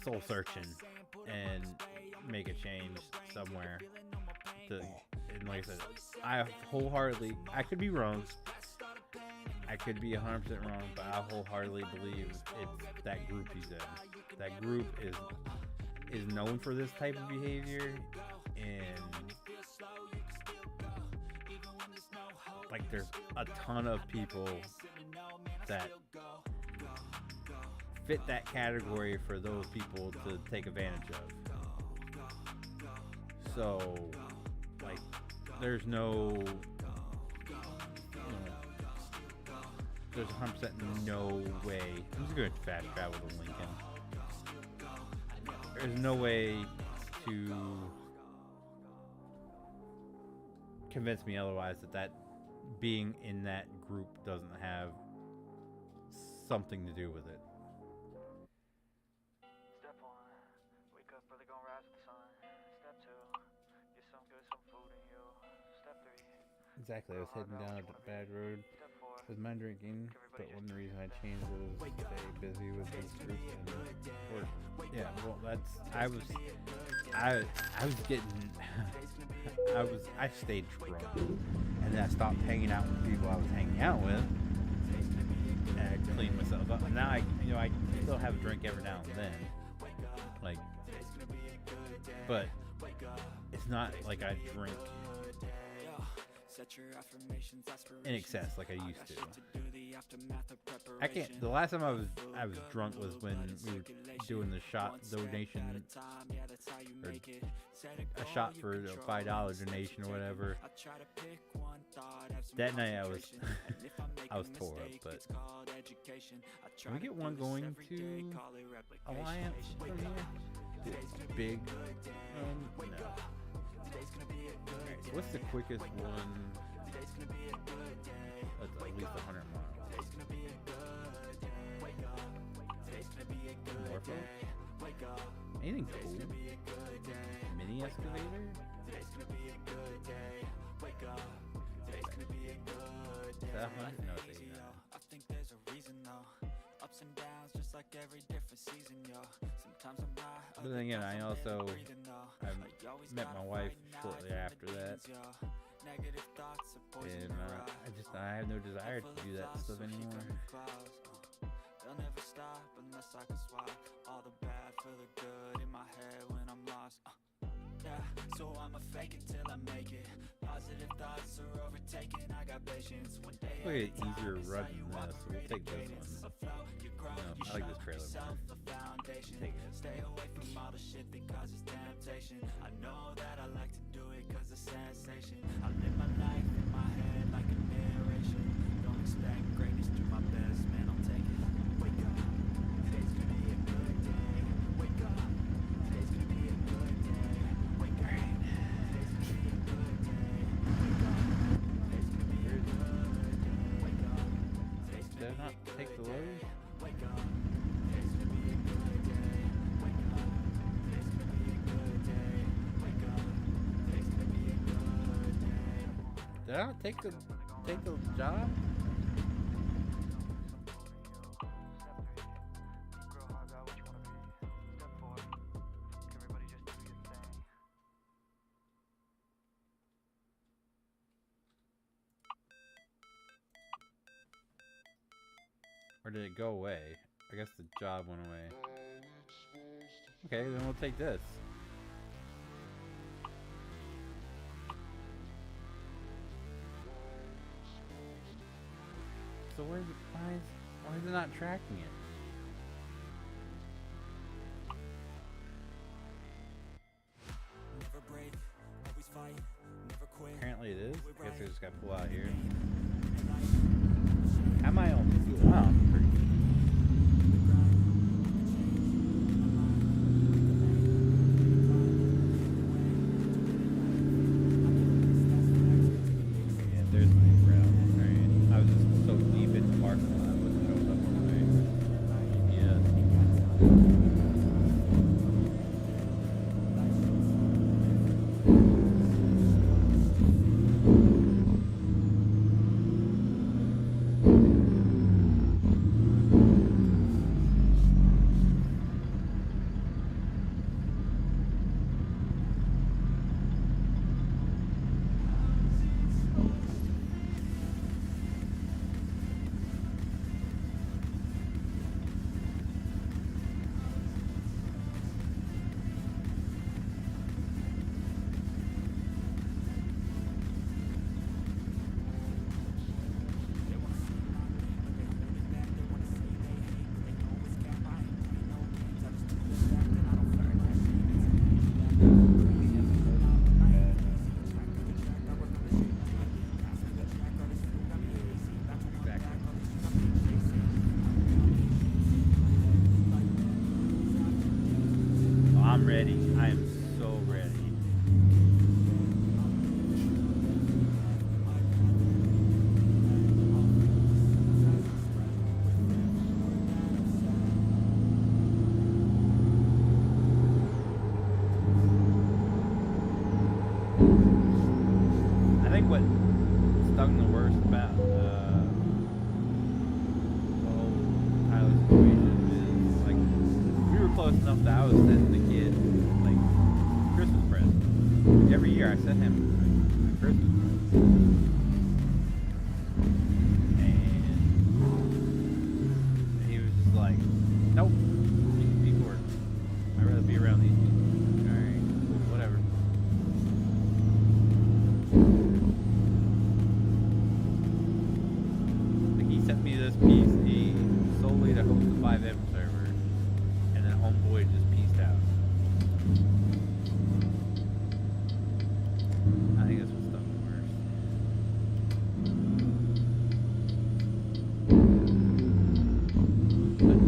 soul searching and make a change somewhere. And like I said, I could be wrong. I could be 100% wrong, but I wholeheartedly believe it's that group he's in. That group is known for this type of behavior, and like there's a ton of people that fit that category for those people to take advantage of. So, like, there's 100% no way. I'm just going to fast travel to Lincoln. There's no way to convince me otherwise that being in that group doesn't have something to do with it. Step 1, wake up early, gonna rise with the sun. Step 2, get some food in you. Step 3. Exactly, I was heading down a bad road with my drinking, but one reason I changed was to stay busy with this group and work. Yeah, well, I stayed drunk, and then I stopped hanging out with the people I was hanging out with, and I cleaned myself up. And now I still have a drink every now and then, like, but it's not like I drink in excess like I used to. I can't. The last time I was drunk was when we were doing the shot donation, or a shot for a $5 donation or whatever. That night I was I was tore up. But can we get one going to Alliance from here? Big. No. Alright, so what's the quickest one? That's at least 100 miles. More folks? Anything cool? Mini excavator? Is that 100? No, it's 89. I think there's a reason though. Ups and downs, just like every different season, yo. Sometimes I'm high. But then again, I also met my wife shortly after that, and I have no desire to do that stuff anymore. They'll never stop unless I can swap all the bad for the good in my head when I'm lost. Yeah, so I'ma fake it till I make it. Positive thoughts are overtaken. I got patience. One day Look at easier run than this. We'll take this one. I like this trailer more. Take it. Stay away from all the shit that causes temptation. I know that I like to do it cause of sensation. I live my life in my head like a narration. Don't expect greatness, do my best, man, I'll take it. Wake up, today's gonna be a good day. Wake up, today's gonna be a good day. Wake up, today's gonna be a good day. Wake up, today's gonna be a good day. Wake up, today's Did gonna I not be a take the good load? day. Wake up, today's gonna be a good day. Wake up, today's gonna be a good day. Wake up, today's gonna be a good day. Did I not take the job? Or did it go away? I guess the job went away. Okay, then we'll take this. So why is it not tracking it? Never break, always fight, never quit. Apparently it is. I guess I just gotta pull out here. How am I on fuel? Wow, I'm pretty good. Yeah, there's my route. Alright. I was just so deep in the parking lot, it wasn't showing up on my GPS. I'm ready. I am so ready. I think what stung the worst about the whole Tyler situation is, like, we were close enough that I was sending the kid, like, Christmas presents. Every year I sent him a Christmas present. And he was just like, nope, these people are, I'd rather be around these people. Alright, whatever. Like, he sent me this this PC solely to host the 5M server, and then homeboy just pieced out. I think this was done worse. But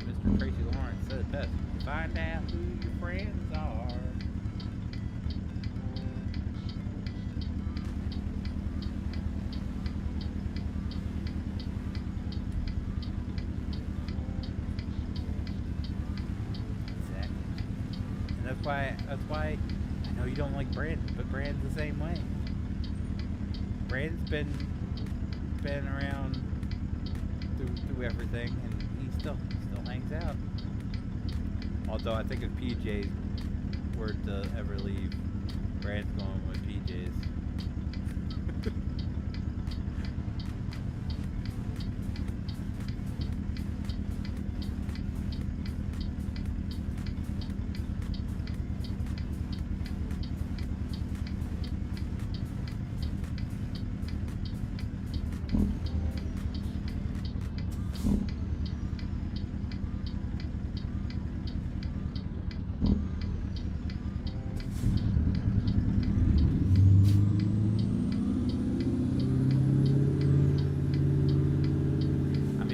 Mr. Tracy Lawrence said it best. Find out who your friends are. That's why I know you don't like Brandon, but Brandon's the same way. Brandon's been around through everything, and he still hangs out. Although I think if PJs were to ever leave, Brandon's going with PJs.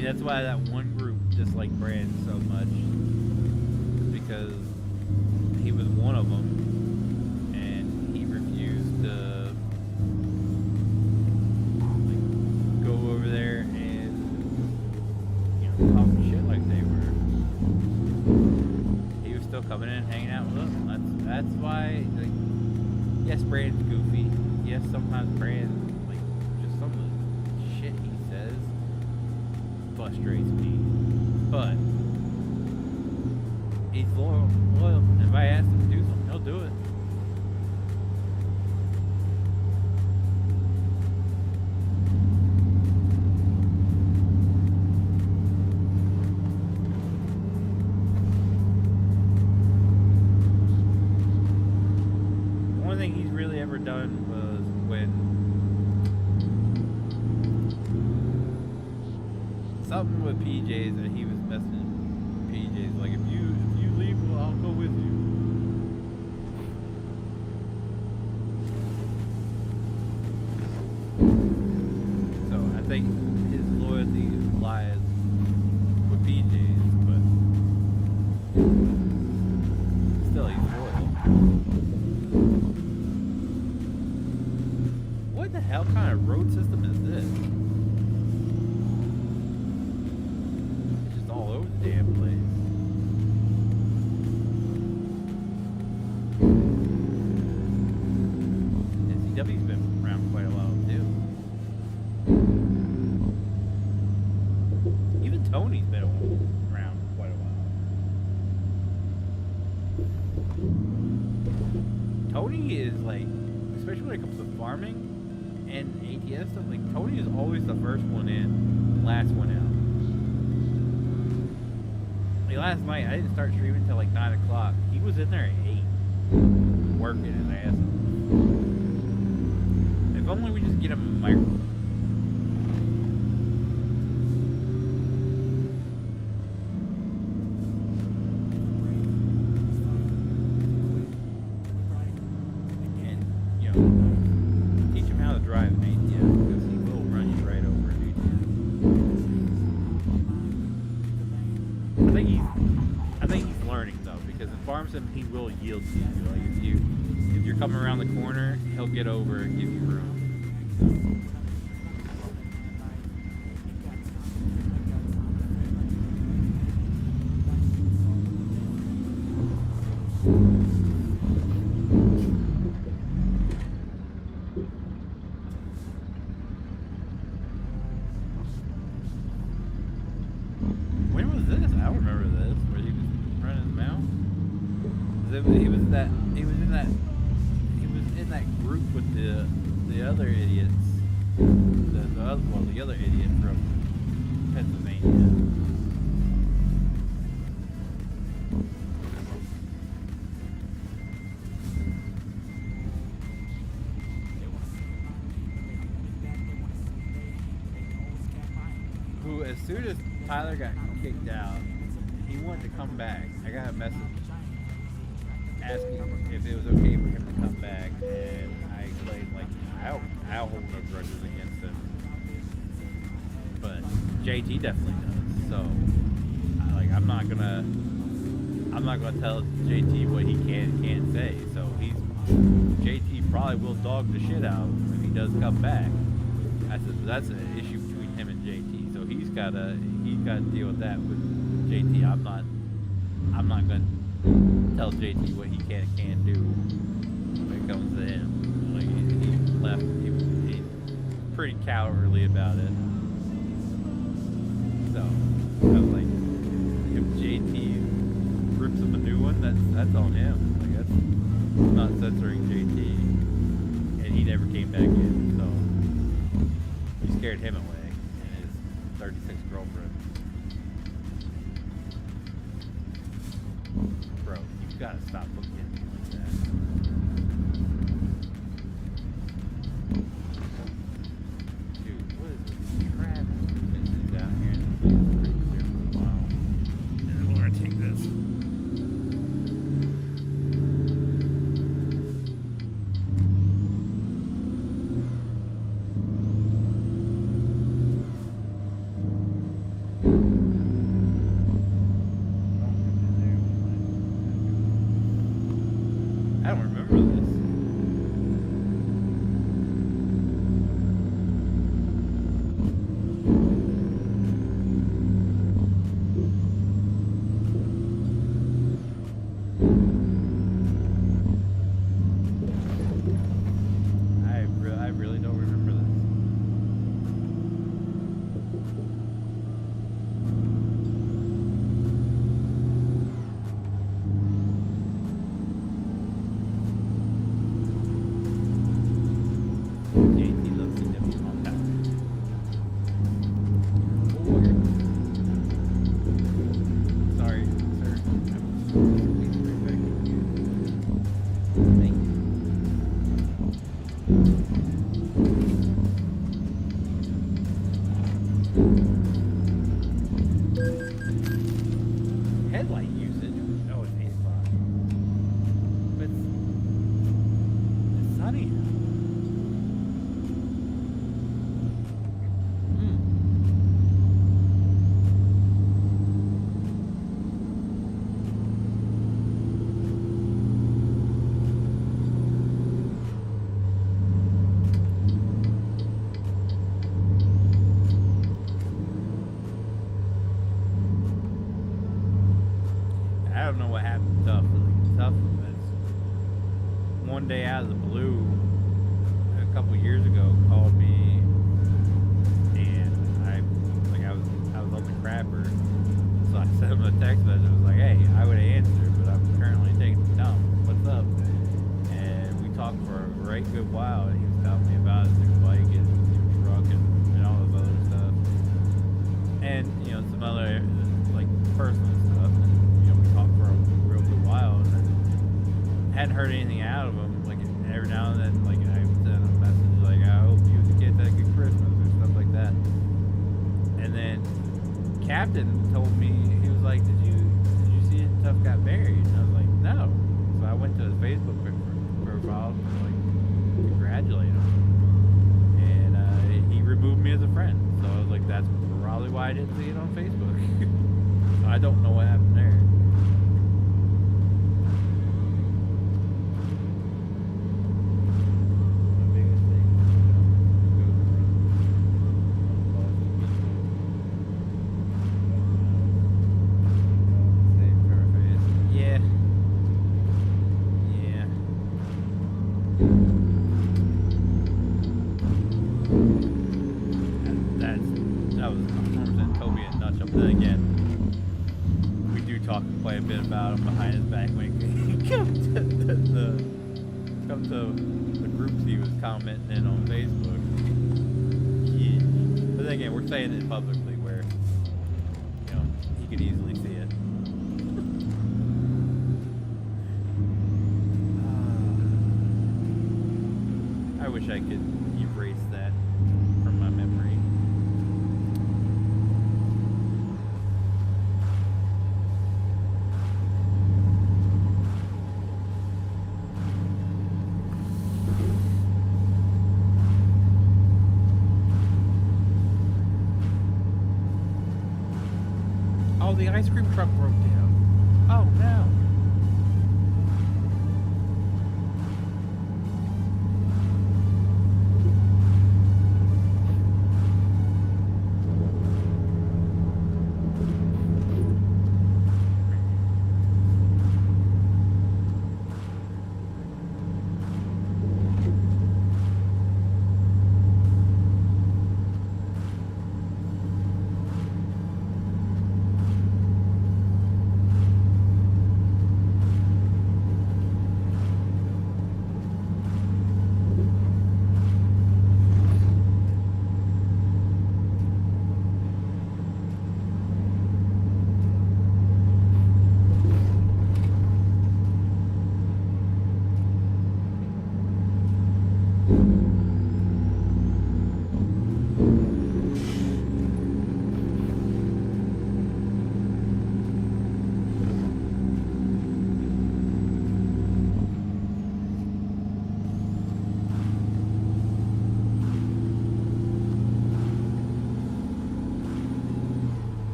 That's why that one group disliked Brandon so much, because he was one of them, and he refused to like, go over there and talk shit like they were. He was still coming in and hanging out with them. That's why. Like, yes, Brandon's goofy. Yes, sometimes Brandon just some of the shit he says frustrates me, but he's loyal. And if I ask him to do something, he'll do it. The only thing he's really ever done was when something with PJs, and he was messing with PJs. Like, if you leave, well, I'll go with you. So I think his loyalty lies with PJs, but still, he's loyal. What the hell kind of road system is this? Damn place. NCW's been around quite a while too. Even Tony's been around quite a while. Tony is like, especially when it comes to farming and ATS stuff, like Tony is always the first one in, last one out. Last night, I didn't start streaming until like 9 o'clock. He was in there at 8, working his ass off. If only we just get him a microphone. And, teach him how to drive an ATS, because he will run you right over an ATS. I think he's learning though, because in farm sim he will yield to you. Like if you're coming around the corner, he'll get over and give you room. When was this? I don't remember this. Where he was running his mouth. He was in that group with the other idiots. The other idiot from Pennsylvania. who, as soon as Tyler got kicked out, he wanted to come back. I got a message asking if it was okay for him to come back, and I explained, like, I'll hold no grudges against him. But JT definitely does. So, I'm not gonna tell JT what he can and can't say. So JT probably will dog the shit out if he does come back. That's an issue between him and JT. So he's gotta deal with that with JT. I'm not gonna tell JT what he can and can't do when it comes to him. Like he left, he's pretty cowardly about it. So I was like, if JT rips him a new one, that's on him. Like I'm not censoring JT, and he never came back in. So he scared him away and his 36 girlfriend. Bro, you've got to stop looking at me like that. Dude, what is this crap? This is down here and it's pretty clear for a while. And we're gonna take this. I don't remember this. I really don't remember this. JT loves to dip all that. Sorry, sir. Thank you. Headlight usage. Oh, it's 8 o'clock. But it's sunny. I don't know what happened to Tough. Tough was one day out of the blue a couple years ago called me, and I was on the crapper, so I sent him a text message. I was like, hey, I would have answered, but I'm currently taking a dump. What's up? And we talked for a great good while, and he was telling me about his new bike and his new truck and all this other stuff, and some other like personal stuff. We talked for a real good while, and I hadn't heard anything out of him. Like every now and then, like I would send him a message like, "I hope you and the kids had a good Christmas" or stuff like that. And then Captain told me, he was like, "Did you see that Tough got married?" And I was like, "No." So I went to his Facebook profile to like congratulate him, and he removed me as a friend. So I was like, "That's probably why I didn't see it on Facebook." So I don't know what happened there. That was 100% Toby and Dutch up. Then again, we do talk quite a bit about him behind his back when he comes to the groups he was commenting in on Facebook. Yeah. But then again, we're saying it publicly where he could easily see it. I wish I could erase that from my memory. Oh, the ice cream truck broke down. Oh no.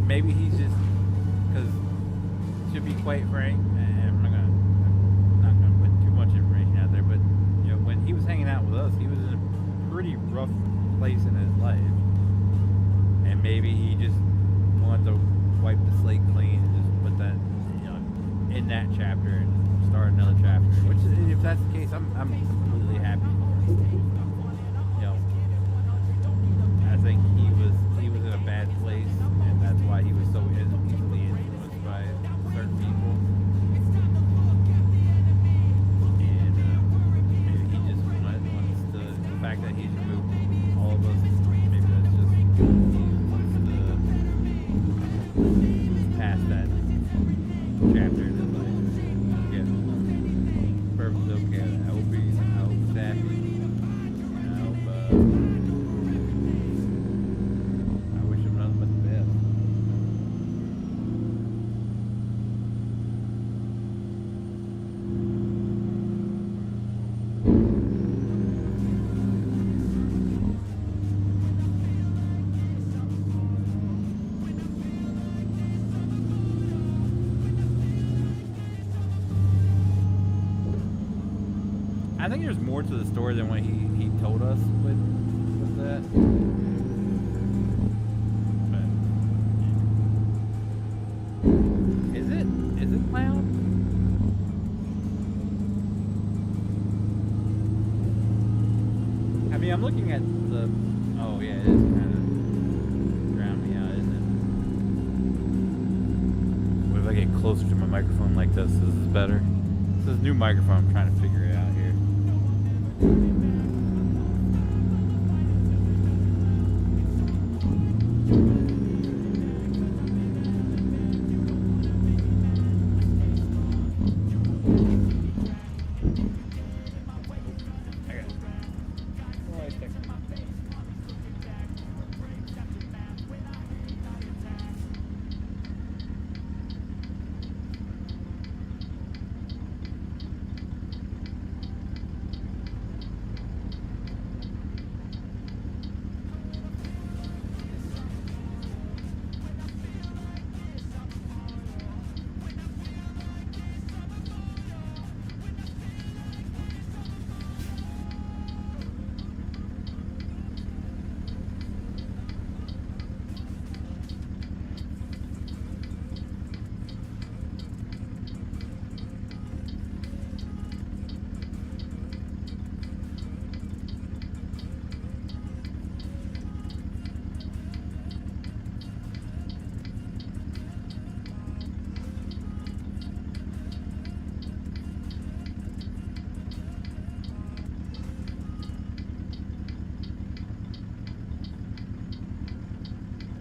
Maybe he's just, because to be quite frank, and I'm not gonna put too much information out there, but you know, when he was hanging out with us, he was in a pretty rough place in his life, and maybe he just wanted to wipe the slate clean and just put that, you know, in that chapter and start another chapter. Which, if that's the case, I'm completely happy for him. You know, I think he was in a bad place. That's why he was so easily influenced by certain people. And maybe he just wants to, the fact that he's removed all of us, maybe that's just, he's past that chapter in his life. Yeah, perfectly okay. I hope he's happy. And I hope, I wish him nothing but the best. I think there's more to the story than what he told us with that. But is it loud? I mean, I'm looking at the. Oh yeah, it is kind of drowning me out, isn't it? What if I get closer to my microphone like this? Is this better? This is a new microphone. I'm trying to figure it out here.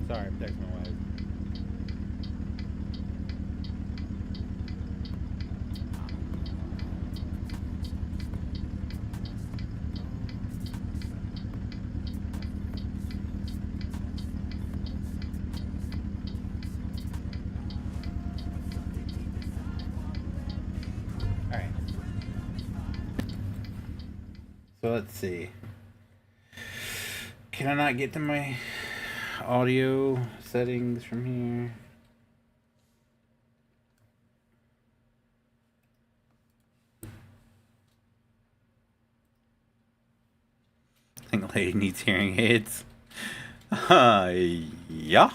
Sorry, I'm texting my wife. So let's see. Can I not get to my audio settings from here? I think lady needs hearing aids. Yeah. I'm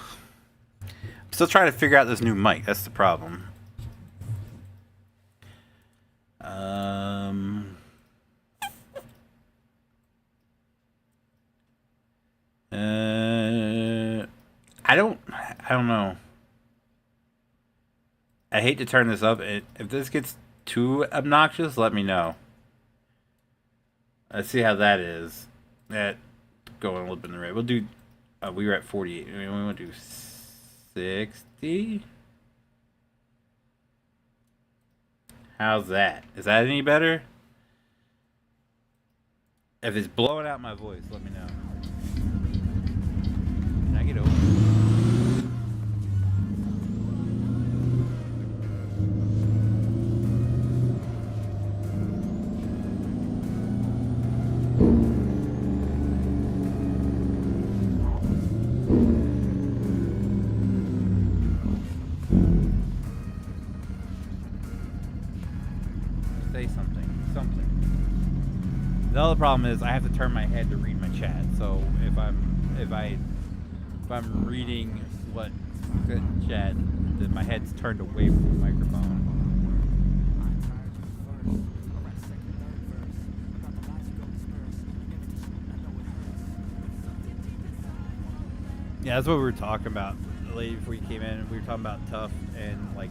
still trying to figure out this new mic. That's the problem. I don't know. I hate to turn this up. If this gets too obnoxious, let me know. Let's see how that is. That going a little bit in the red. We'll do. We were at 48. We want to do 60. How's that? Is that any better? If it's blowing out my voice, let me know. Can I get over? Say something. The other problem is I have to turn my head to read my chat. So if I'm reading what's in chat, then my head's turned away from the microphone. Yeah, that's what we were talking about, the lady before you came in. We were talking about Tough, and like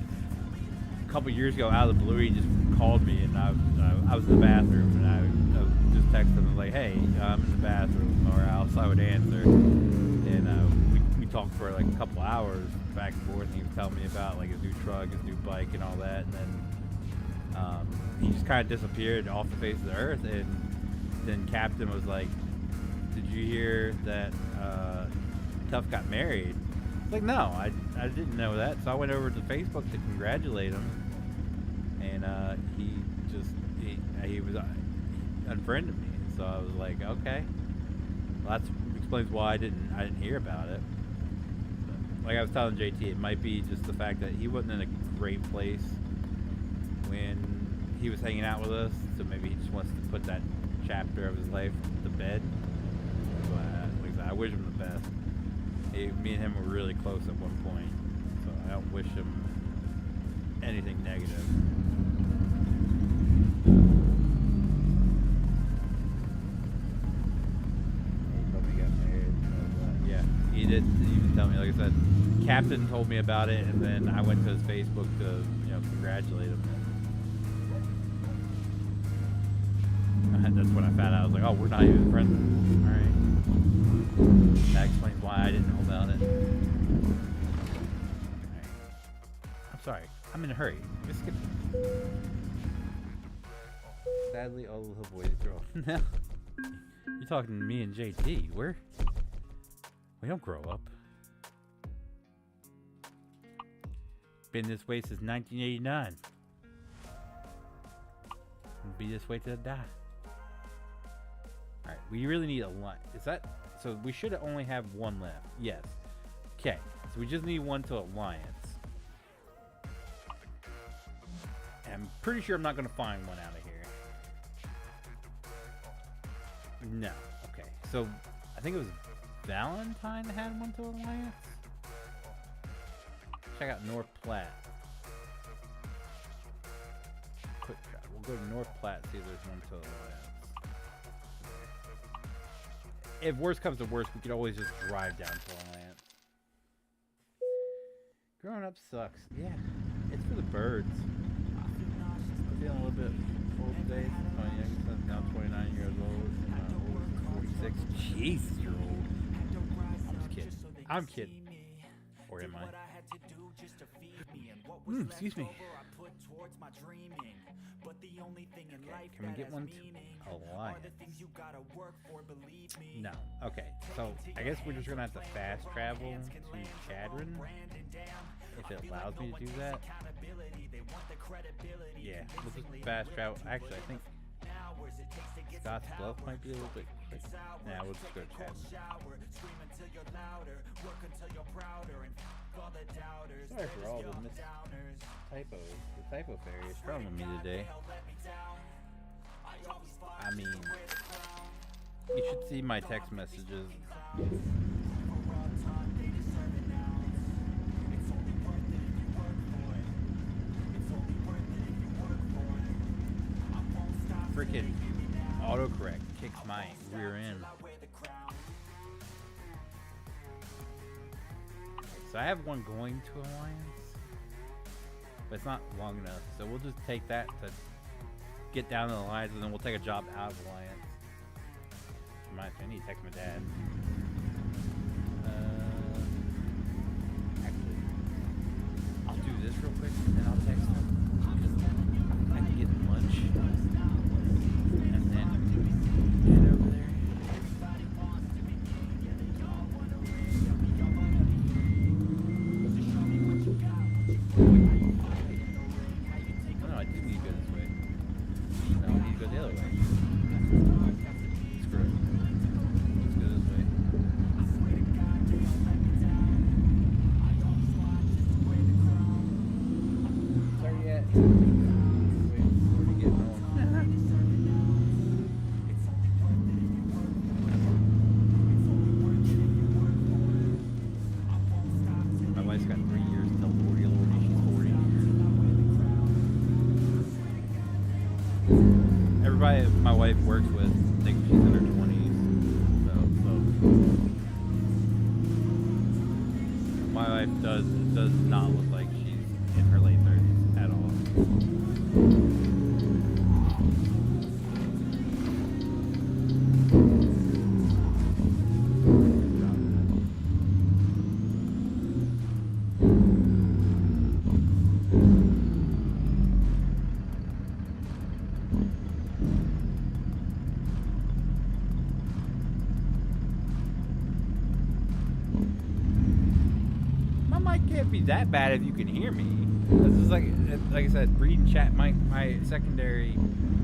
a couple years ago, out of the blue, he just called me, and I was in the bathroom, and I just texted him like, "Hey, I'm in the bathroom," or else I would answer. And we talked for like a couple hours back and forth, and he was telling me about like his new truck, his new bike, and all that. And then he just kind of disappeared off the face of the earth. And then Captain was like, "Did you hear that Tough got married?" It's like, no, I didn't know that. So I went over to Facebook to congratulate him, and he was unfriended me. So I was like, okay, well, that explains why I didn't hear about it. But like I was telling JT, it might be just the fact that he wasn't in a great place when he was hanging out with us. So maybe he just wants to put that chapter of his life to bed. So like I said, I wish him the best. Me and him were really close at one point, so I don't wish him anything negative. He told me he got married. Yeah, he did even tell me. Like I said, Captain told me about it, and then I went to his Facebook to congratulate him. And that's when I found out. I was like, oh, we're not even friends. All right. That explains why I didn't know about it. Right. I'm sorry. I'm in a hurry. Just skip. Sadly, all the little boys grow up now. You're talking to me and JT. We don't grow up. Been this way since 1989. I'll be this way till I die. Alright, we really need a line. Is that... So we should only have one left. Yes. Okay. So we just need one to Alliance. And I'm pretty sure I'm not going to find one out of here. No. Okay. So I think it was Valentine that had one to Alliance. Check out North Platte. Quick shot. We'll go to North Platte, see if there's one to Alliance. If worse comes to worse, we could always just drive down to Alliance. Growing up sucks. Yeah, it's for the birds. I'm feeling a little bit old today. I'm now 29 years old. And oldest is 46. Jesus, you're old. I'm just kidding. I'm kidding. Or am I? Excuse me. Okay, can we get one to Alliance? No. Okay, so I guess we're just gonna have to fast travel to Chadron if it allows me to do that. Yeah, we'll just fast travel. Actually, I think Scott's Bluff might be a little bit quick. Nah, we'll just go to chat. Sorry for all the typos. The typo fairy is strong with me today. I mean, you should see my text messages. Freaking autocorrect kicks my rear end. So I have one going to Alliance, but it's not long enough. So we'll just take that to get down to Alliance, and then we'll take a job out of Alliance. I need to text my dad. Actually, I'll do this real quick, and then I'll text him. I can get lunch, and then head over there. Oh, no, I do need to go this way. No, I need to go the other way. Screw it. Let's go this way. Where you at? Wait, where we getting on? My wife's got 3 years till 40. She's 40 years. Everybody my wife works with thinks she's in her 20s. So my wife does not look like she's in her late 30s at all. My mic can't be that bad if you can hear me. This is like I said, read and chat. My secondary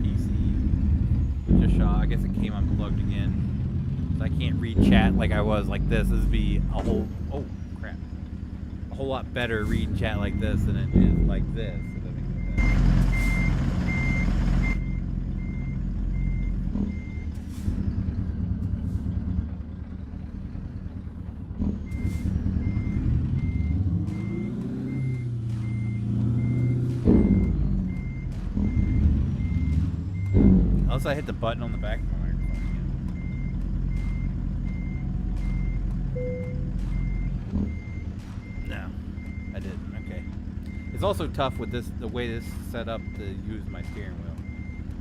PC just shot. I guess it came unplugged again, so I can't read chat like I was like this. This would be a whole lot better read and chat like this than it is like this. If that makes no sense. Unless I hit the button on the back of my microphone again. No, I didn't. Okay. It's also tough with this, the way this is set up to use my steering wheel.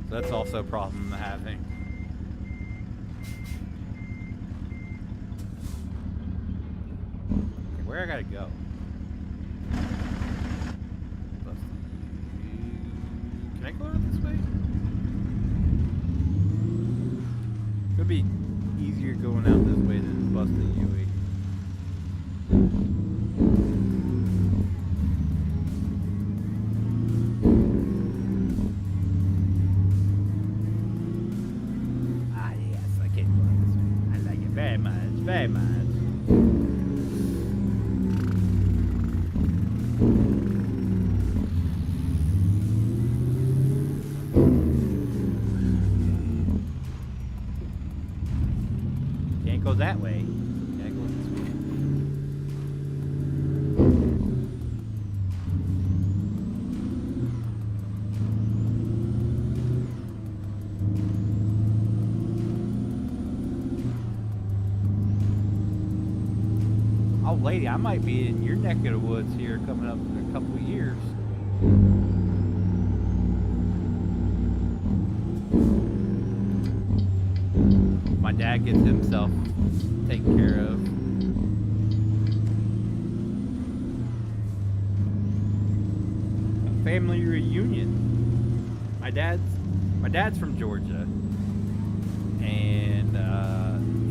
So that's also a problem I'm having. Okay, where I gotta go? Can I go out this way? Could be easier going out this way than busting UE. Ah yes, I can go out this way. I like it very much, very much. Can't go that way. Can't go this way. Oh, lady, I might be in your neck of the woods here coming up in a couple of years. My dad gets himself taken care of. A family reunion. My dad's from Georgia, and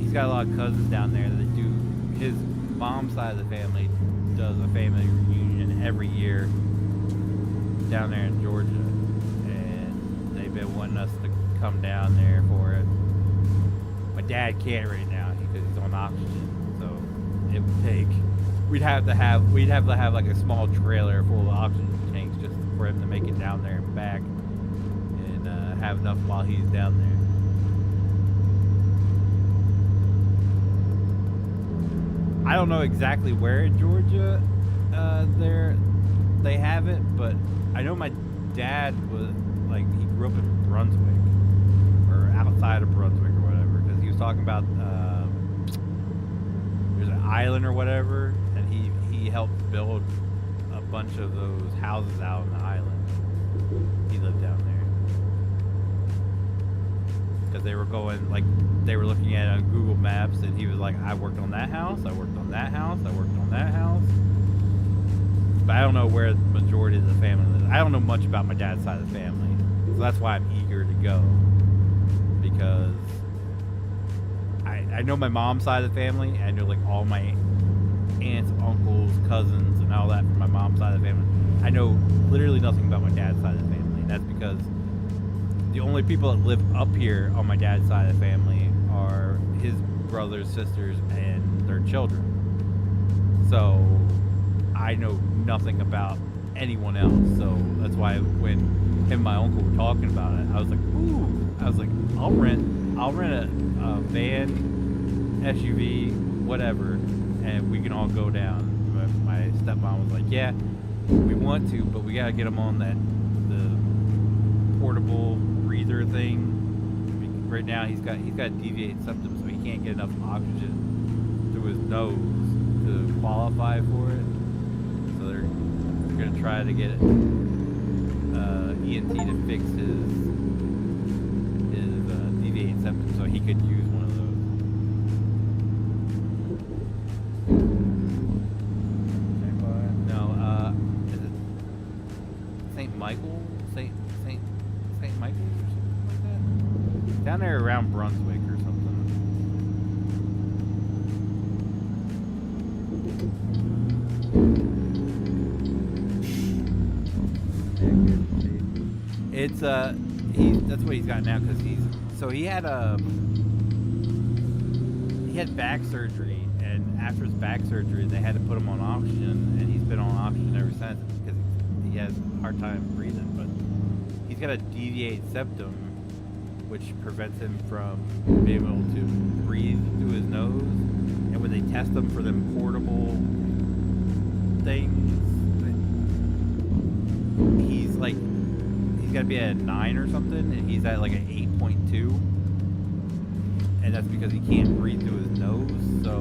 he's got a lot of cousins down there that do. His mom's side of the family does a family reunion every year down there in Georgia, and they've been wanting us to come down there for it. My dad can't right now because he's on oxygen, so it would take. We'd have to have like a small trailer full of oxygen tanks just for him to make it down there and back, and have enough while he's down there. I don't know exactly where in Georgia they have it, but I know my dad was like he grew up in Brunswick or outside of Brunswick or whatever, because he was talking about there's an island or whatever, and he helped build a bunch of those houses out on the island. He lived down there because they were going like they were looking at it on Google Maps, and he was like, I worked on that house, I worked on that house, I worked on that house. But I don't know where the majority of the family lives. I don't know much about my dad's side of the family, so that's why I'm eager to go, because I know my mom's side of the family. I know like all my aunts, uncles, cousins, and all that from my mom's side of the family. I know literally nothing about my dad's side of the family. And that's because the only people that live up here on my dad's side of the family are his brothers, sisters, and their children. So I know nothing about anyone else. So that's why when him and my uncle were talking about it, I was like, ooh. I was like, I'll rent a van, SUV, whatever, and we can all go down. But my stepmom was like, yeah, we want to, but we gotta get him on the portable breather thing. Right now he's got deviated septum, so he can't get enough oxygen through his nose to qualify for it. So they're gonna try to get ENT to fix his deviated septum so he could use one of those. No, is it St. Michael? St. Michael's or something like that? Down there around Brunswick or something. It's that's what he's got now, because he had back surgery, and after his back surgery they had to put him on oxygen, and he's been on oxygen ever since because he has a hard time breathing. But he's got a deviated septum, which prevents him from being able to breathe through his nose. And when they test him for them portable things, he's got to be at a 9 or something, and he's at like an 8.2, and that's because he can't breathe through his nose. So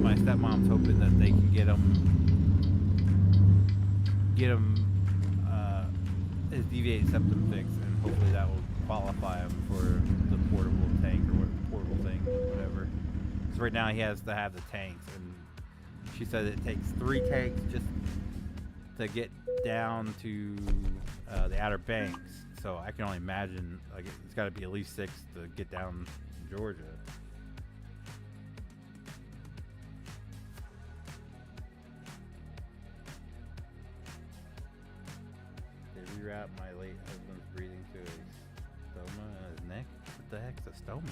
my stepmom's hoping that they can get him his deviated septum fixed, and hopefully that will qualify him for the portable tank or portable thing, whatever. Because right now he has to have the tanks, and she said it takes 3 tanks just to get down to the Outer Banks. So I can only imagine, like, it's got to be at least 6 to get down to Georgia. They reroute my late husband's breathing to his stoma in his neck. What the heck's a stoma?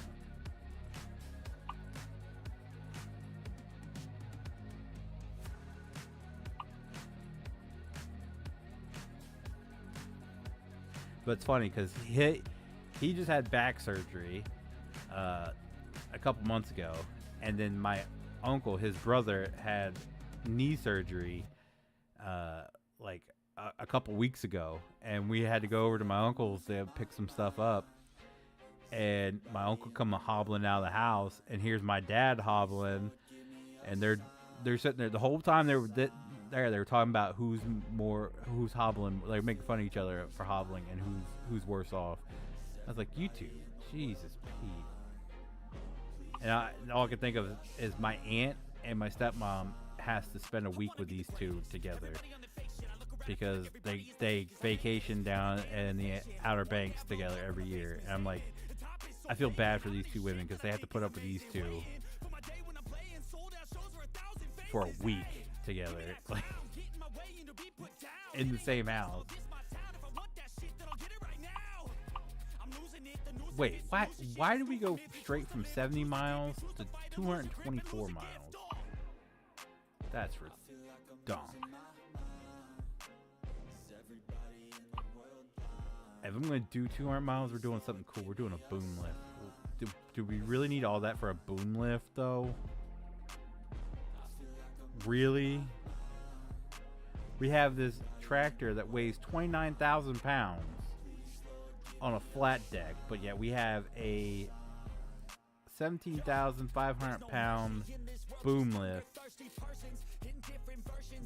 But it's funny because he just had back surgery a couple months ago, and then my uncle, his brother, had knee surgery like a couple weeks ago, and we had to go over to my uncle's to pick some stuff up. And my uncle come hobbling out of the house, and here's my dad hobbling, and they're sitting there the whole time they were talking about who's hobbling. They're making fun of each other for hobbling and who's worse off. I was like, you two, Jesus Pete. And all I can think of is my aunt and my stepmom has to spend a week with these two together because they vacation down in the Outer Banks together every year. And I'm like, I feel bad for these two women because they have to put up with these two for a week together, like in the same house. Wait, why did we go straight from 70 miles to 224 miles? That's redonk. If I'm gonna do 200 miles, we're doing something cool. We're doing a boom lift. Do we really need all that for a boom lift, though? Really? We have this tractor that weighs 29,000 pounds on a flat deck, but yet we have a 17,500 pound boom lift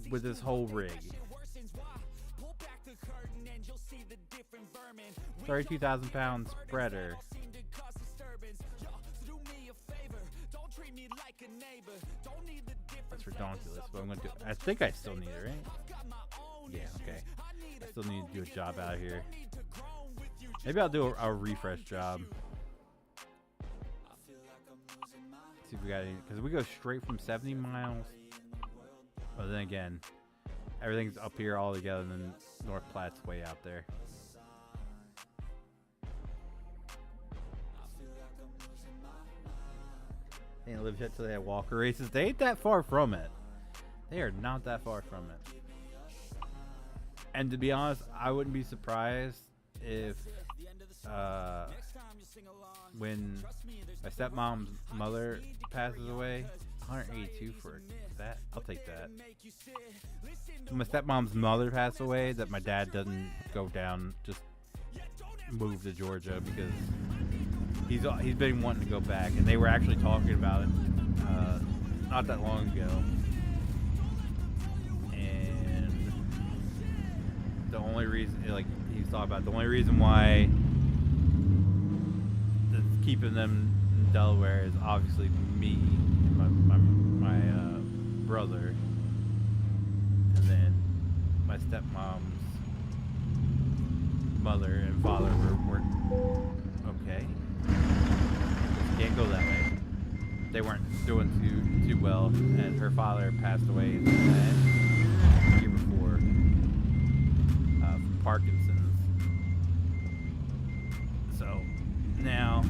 with this whole rig. 32,000 pound spreader. That's ridiculous, but I'm gonna do. I think I still need it, right? Yeah, okay. I still need to do a job out here. Maybe I'll do a refresh job. See if we got any, because we go straight from 70 miles. But then again, everything's up here all together, and then North Platte's way out there. They ain't live yet till they have Walker races. They ain't that far from it. They are not that far from it. And to be honest, I wouldn't be surprised if when my stepmom's mother passes away, 182 for that. I'll take that. When my stepmom's mother passed away, that my dad doesn't go down, just move to Georgia, because he's been wanting to go back, and they were actually talking about it not that long ago. And the only reason, like he's talking about, the only reason why that's keeping them in Delaware is obviously me and my brother, and then my stepmom's mother and father were okay. Can't go that way. They weren't doing too well, and her father passed away the year before from Parkinson's. So now,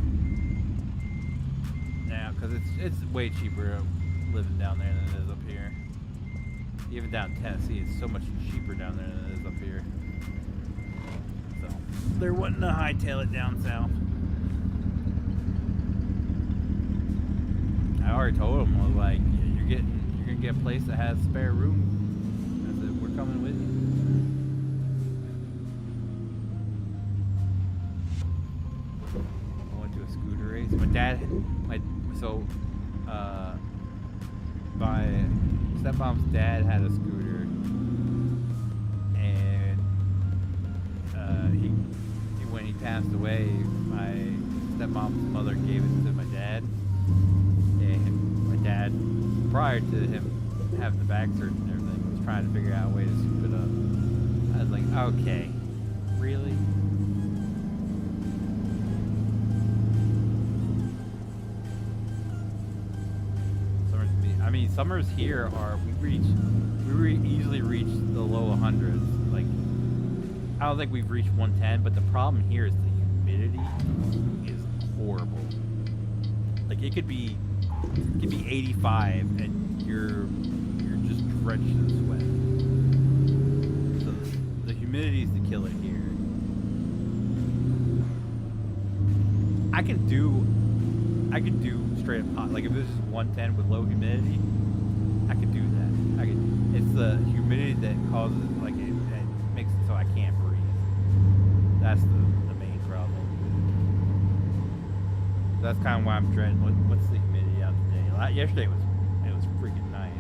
because it's way cheaper living down there than it is up here. Even down in Tennessee, it's so much cheaper down there than it is up here. So they're wanting to hightail it down south. I already told him, I was like, you're gonna get a place that has spare room. I said, we're coming with you. I went to a scooter race. My stepmom's dad had a scooter, and when he passed away, my stepmom's mother gave it to my dad. And my dad, prior to him having the back surgery and everything, was trying to figure out a way to soup it up. I was like, okay, really? Summers here are, we easily reach the low 100s. Like, I don't think we've reached 110, but the problem here is the humidity is horrible. Like, it could be 85 and you're just drenched in sweat. So the humidity is the killer here. I can do straight up hot. Like, if this is 110 with low humidity, I could do that. It's the humidity that causes, like, it makes it so I can't breathe. That's the main problem. That's kind of why I'm dreading. What's the humidity out today? Yesterday it was freaking nice.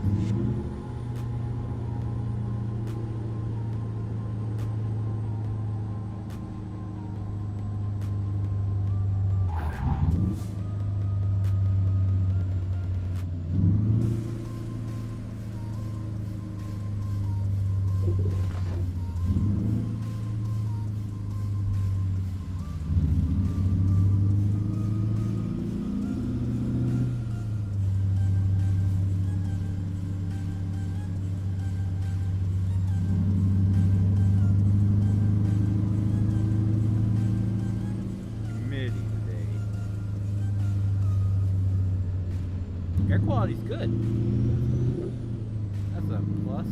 Air quality's good. That's a plus.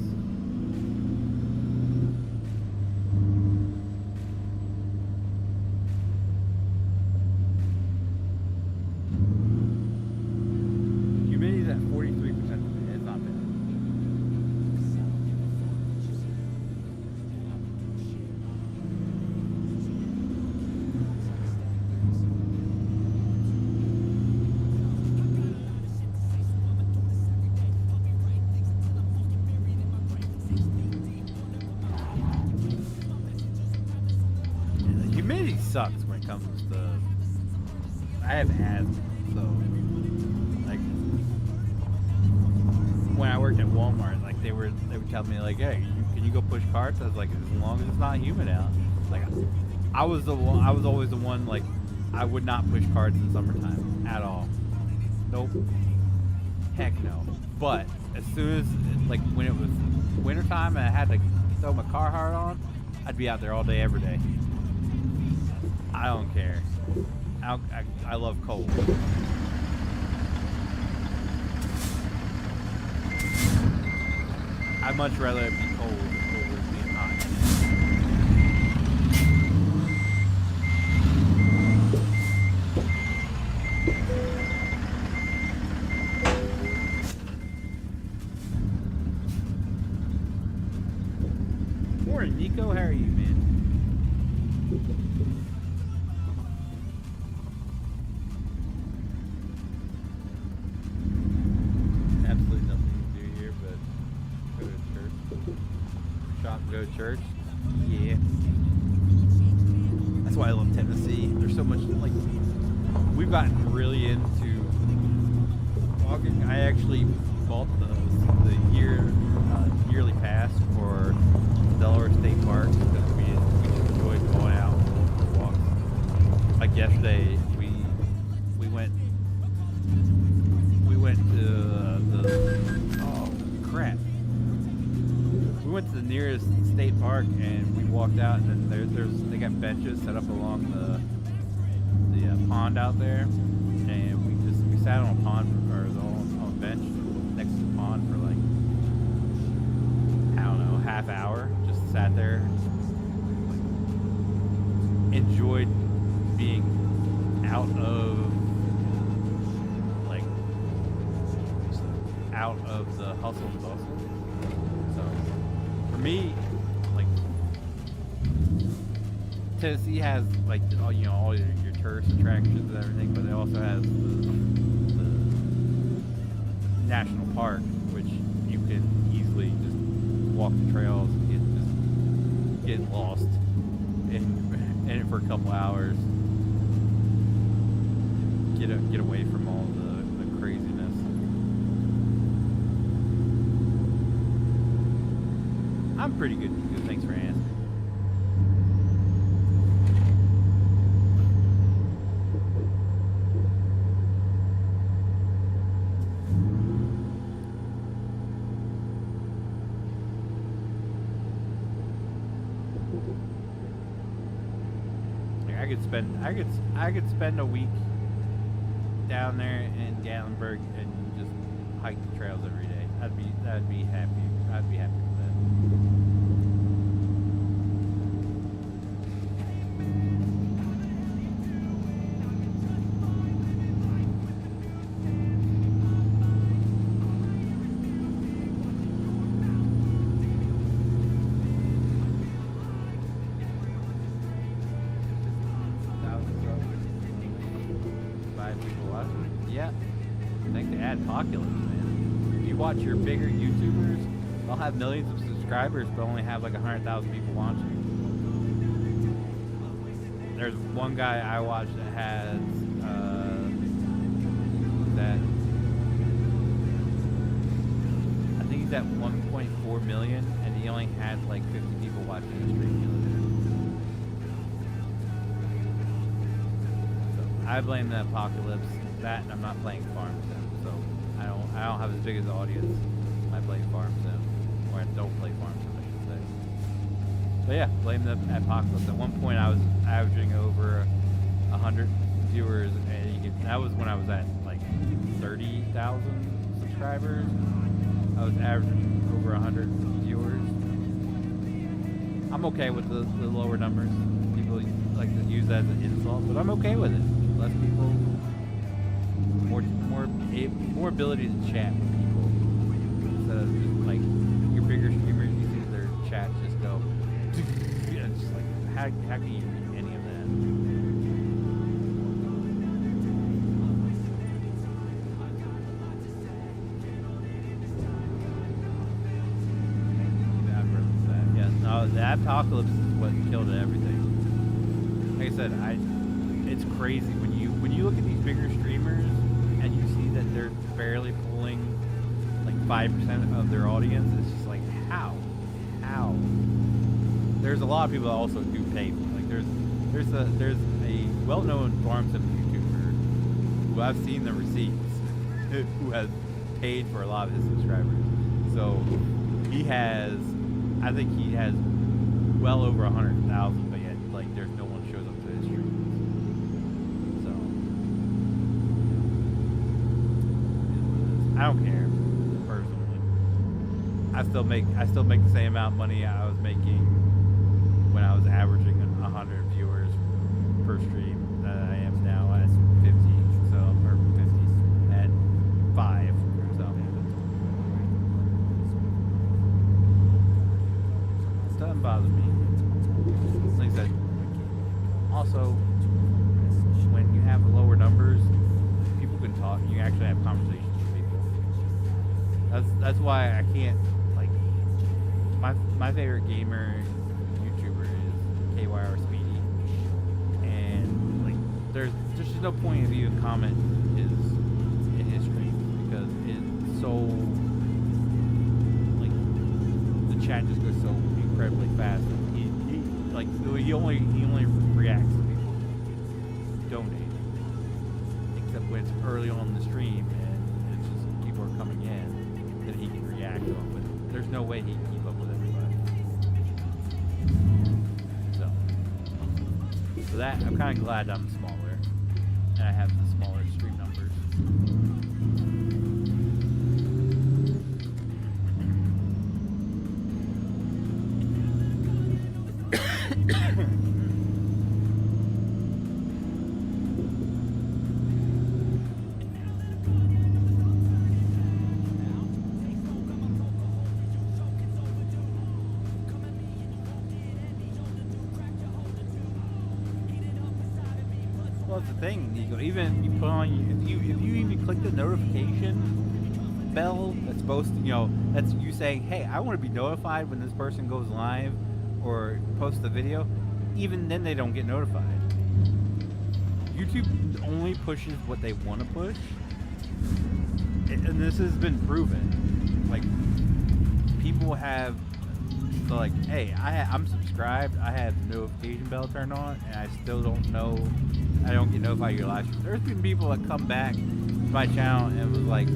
Humidity's at 43%. It's not bad. Humidity sucks when it comes to. I have asthma, so like when I worked at Walmart, like they would tell me like, hey, can you go push carts? I was like, as long as it's not humid out. Like I was always the one like I would not push carts in summertime at all. Nope. Heck no. But as soon as like when it was wintertime and I had to throw my Carhartt on, I'd be out there all day every day. I don't care. I love cold. I'd much rather it be cold over being hot. Morning, Nico. How are you, man? Absolutely nothing to do here, but go to church. Shop and go to church. Yeah. That's why I love Tennessee. There's so much, like, we've gotten really into walking. I actually bought the yearly pass for Delaware State Park because we enjoyed going out for walks. Like yesterday, we went to oh crap. We went to the nearest state park and we walked out, and then they got benches set up along the pond out there, and we sat on a pond on a bench next to the pond for like I don't know, half hour. Just sat there, like, enjoyed being out of the hustle and bustle. So for me, like Tennessee has like all your tourist attractions and everything, but it also has the national park, which you can easily just walk the trails and get lost in it for a couple hours. Get away from all the craziness. I'm pretty good. Thanks for asking. I could spend a week down there in Gatlinburg and just hike the trails every day. I'd be happy. I'd be happy with that. Yeah, I think they add populace, man. If you watch your bigger YouTubers, they'll have millions of subscribers, but only have like 100,000 people watching. There's one guy I watch that has I think he's at 1.4 million, and he only had like 50 people watching his stream the other day. So I blame the apocalypse. That and I'm not playing Farm Sim, so I don't have as big as an audience. I play Farm Sim, or I don't play Farm Sim, I should say. But yeah, blame the apocalypse. At one point, I was averaging over 100 viewers, and that was when I was at like 30 30,000 subscribers, I was averaging over 100 viewers. I'm okay with the lower numbers. People like to use that as an insult, but I'm okay with it. Less people, more ability to chat with people instead of just like your bigger streamers. You see their chat just go. Yeah, it's just like how can you read any of that? Yeah, no, the apocalypse is what killed everything. Like I said, it's crazy when you look at these bigger streamers and you see that they're barely pulling like 5% of their audience. It's just like how? There's a lot of people that also do pay. Like there's a well-known farm sim YouTuber who I've seen the receipts who has paid for a lot of his subscribers. So I think he has well over 100,000, but yet like there's no one shows up to his streams. So I don't care personally. I still make the same amount of money I was making when I was averaging 100 viewers per stream that I am now at 50, so or 50 at 5. So it doesn't bother me. Like I said, also when you have lower numbers, people can talk. You actually have conversations with people. That's why I can't like my favorite gamer YouTuber is KYR Speedy, and like there's just no point of even comment in his stream because it's so like the chat just goes so incredibly fast. He only reacts to people donating, except when it's early on in the stream and it's just people are coming in, then he can react to them. But there's no way he can keep up with everybody. So that I'm kind of glad I'm smaller and I have the smaller stream numbers. Well, that's the thing, Nico. Even you put on if you even click the notification bell that's supposed to, that's you saying, hey, I want to be notified when this person goes live or posts a video. Even then, they don't get notified. YouTube only pushes what they want to push, and this has been proven. Like people have. So like, hey, I'm subscribed. I have the notification bell turned on, and I still don't know. I don't get notified your live stream. There's been people that come back to my channel and was like,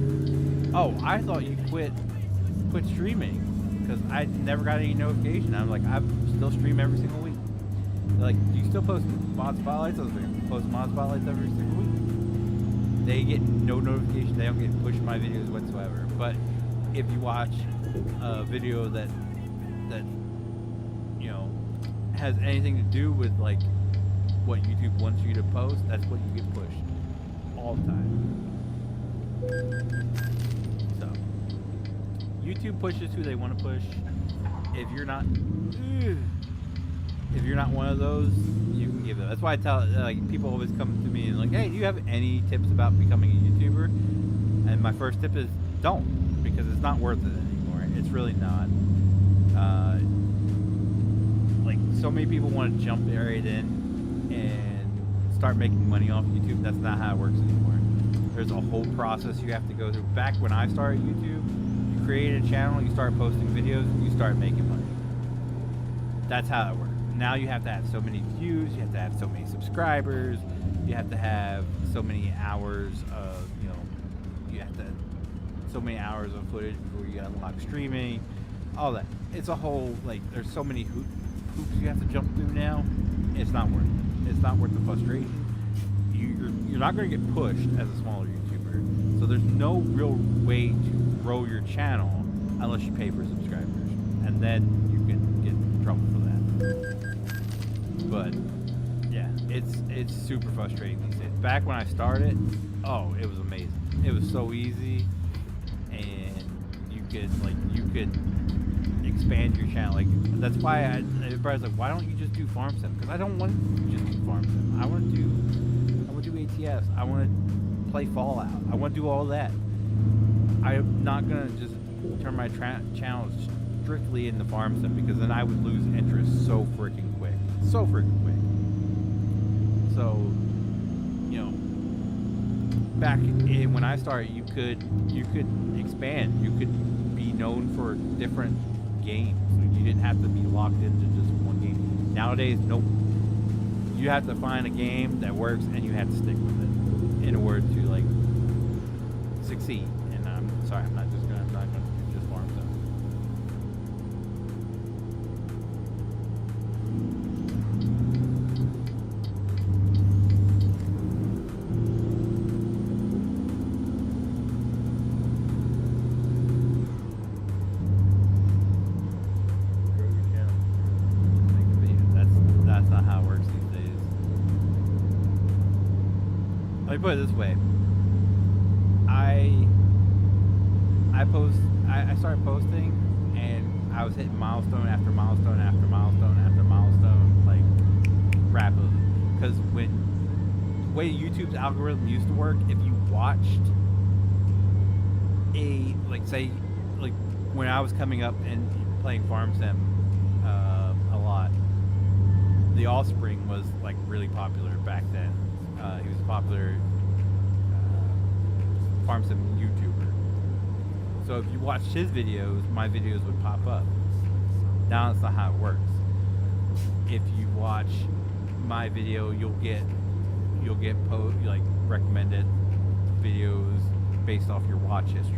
"Oh, I thought you quit streaming because I never got any notification." I'm like, I still stream every single week. They're like, do you still post mod spotlights? I was like, post mod spotlights every single week. They get no notification. They don't get pushed my videos whatsoever. But if you watch a video that has anything to do with like what YouTube wants you to post, that's what you get pushed all the time. So YouTube pushes who they want to push. If you're not one of those, you can give it. That's why I tell like people always come to me and like, hey, do you have any tips about becoming a YouTuber? And my first tip is don't, because it's not worth it anymore. It's really not. Like so many people want to jump right in and start making money off YouTube. That's not how it works anymore. There's a whole process you have to go through. Back when I started YouTube, you created a channel, you start posting videos, you start making money. That's how it works. Now you have to have so many views, you have to have so many subscribers, you have to have so many hours of, so many hours of footage before you unlock streaming, all that. It's a whole, like, there's so many hoops you have to jump through now. It's not worth it. It's not worth the frustration. You're not going to get pushed as a smaller YouTuber. subscriber. So there's no real way to grow your channel unless you pay for subscribers, and then you can get in trouble for that. But yeah, it's super frustrating these days. Back when I started, oh, it was amazing. It was so easy, and you could expand your channel. Like, that's why everybody's like, why don't you just do farm sim? Because I don't want to just do farm sim. I want to do ATS. I want to play Fallout. I want to do all that. I'm not gonna just turn my channel strictly into farm sim, because then I would lose interest so freaking quick. So freaking quick. So, you know, back in when I started, you could expand. You could be known for different games. You didn't have to be locked into just one game. Nowadays, nope. You have to find a game that works, and you have to stick with it in order to like succeed. And I'm sorry, I'm not gonna do just farm stuff. That's not how it works these days. Let me put it this way. I started posting, and I was hitting milestone after milestone after milestone after milestone, like rapidly. Because the way YouTube's algorithm used to work, if you watched like when I was coming up and playing Farm Sim a lot, The Offspring was like really popular back then. He was a popular Farm Sim YouTuber. So if you watched his videos, my videos would pop up. Now that's not how it works. If you watch my video, you'll get like recommended videos based off your watch history.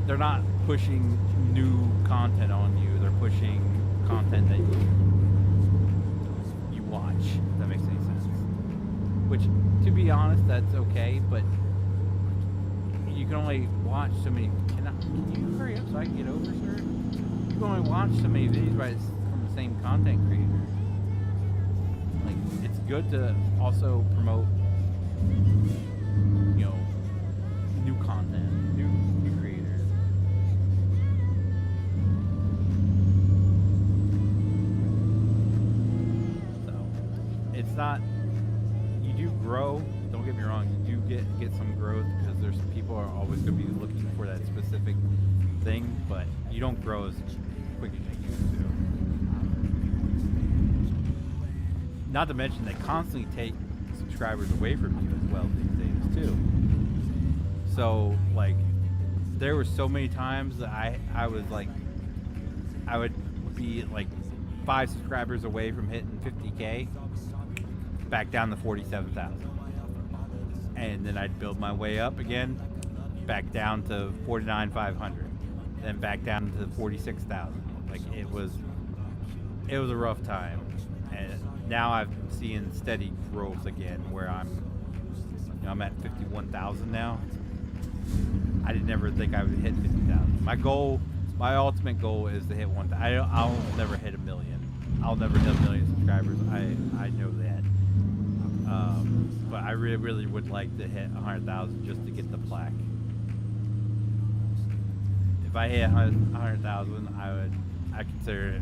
They're not pushing new content on you. They're pushing content that you watch. If that makes any sense. Which, to be honest, that's okay, but you can only watch so many. Can you hurry up so I can get over, sir? You can only watch so many videos from the same content creator. Like, it's good to also promote, you know, new content, new creators. So, it's not. You do grow. Don't get me wrong. You do get some growth, because there's people are always going to be looking for that specific thing, but you don't grow as quick as you used to. Not to mention, they constantly take subscribers away from you as well these days too. So like, there were so many times that I was like, I would be like 5 subscribers away from hitting 50K, back down to 47,000. And then I'd build my way up again, back down to 49,500, then back down to 46,000. Like, it was a rough time, and now I'm seeing steady growth again, where I'm at 51,000 now. I didn't ever think I would hit 50,000. My ultimate goal is to hit 1,000. I'll never hit 1 million. I'll never hit 1 million subscribers. I know that. But I really would like to hit 100,000 just to get the plaque. If I hit 100,000, I consider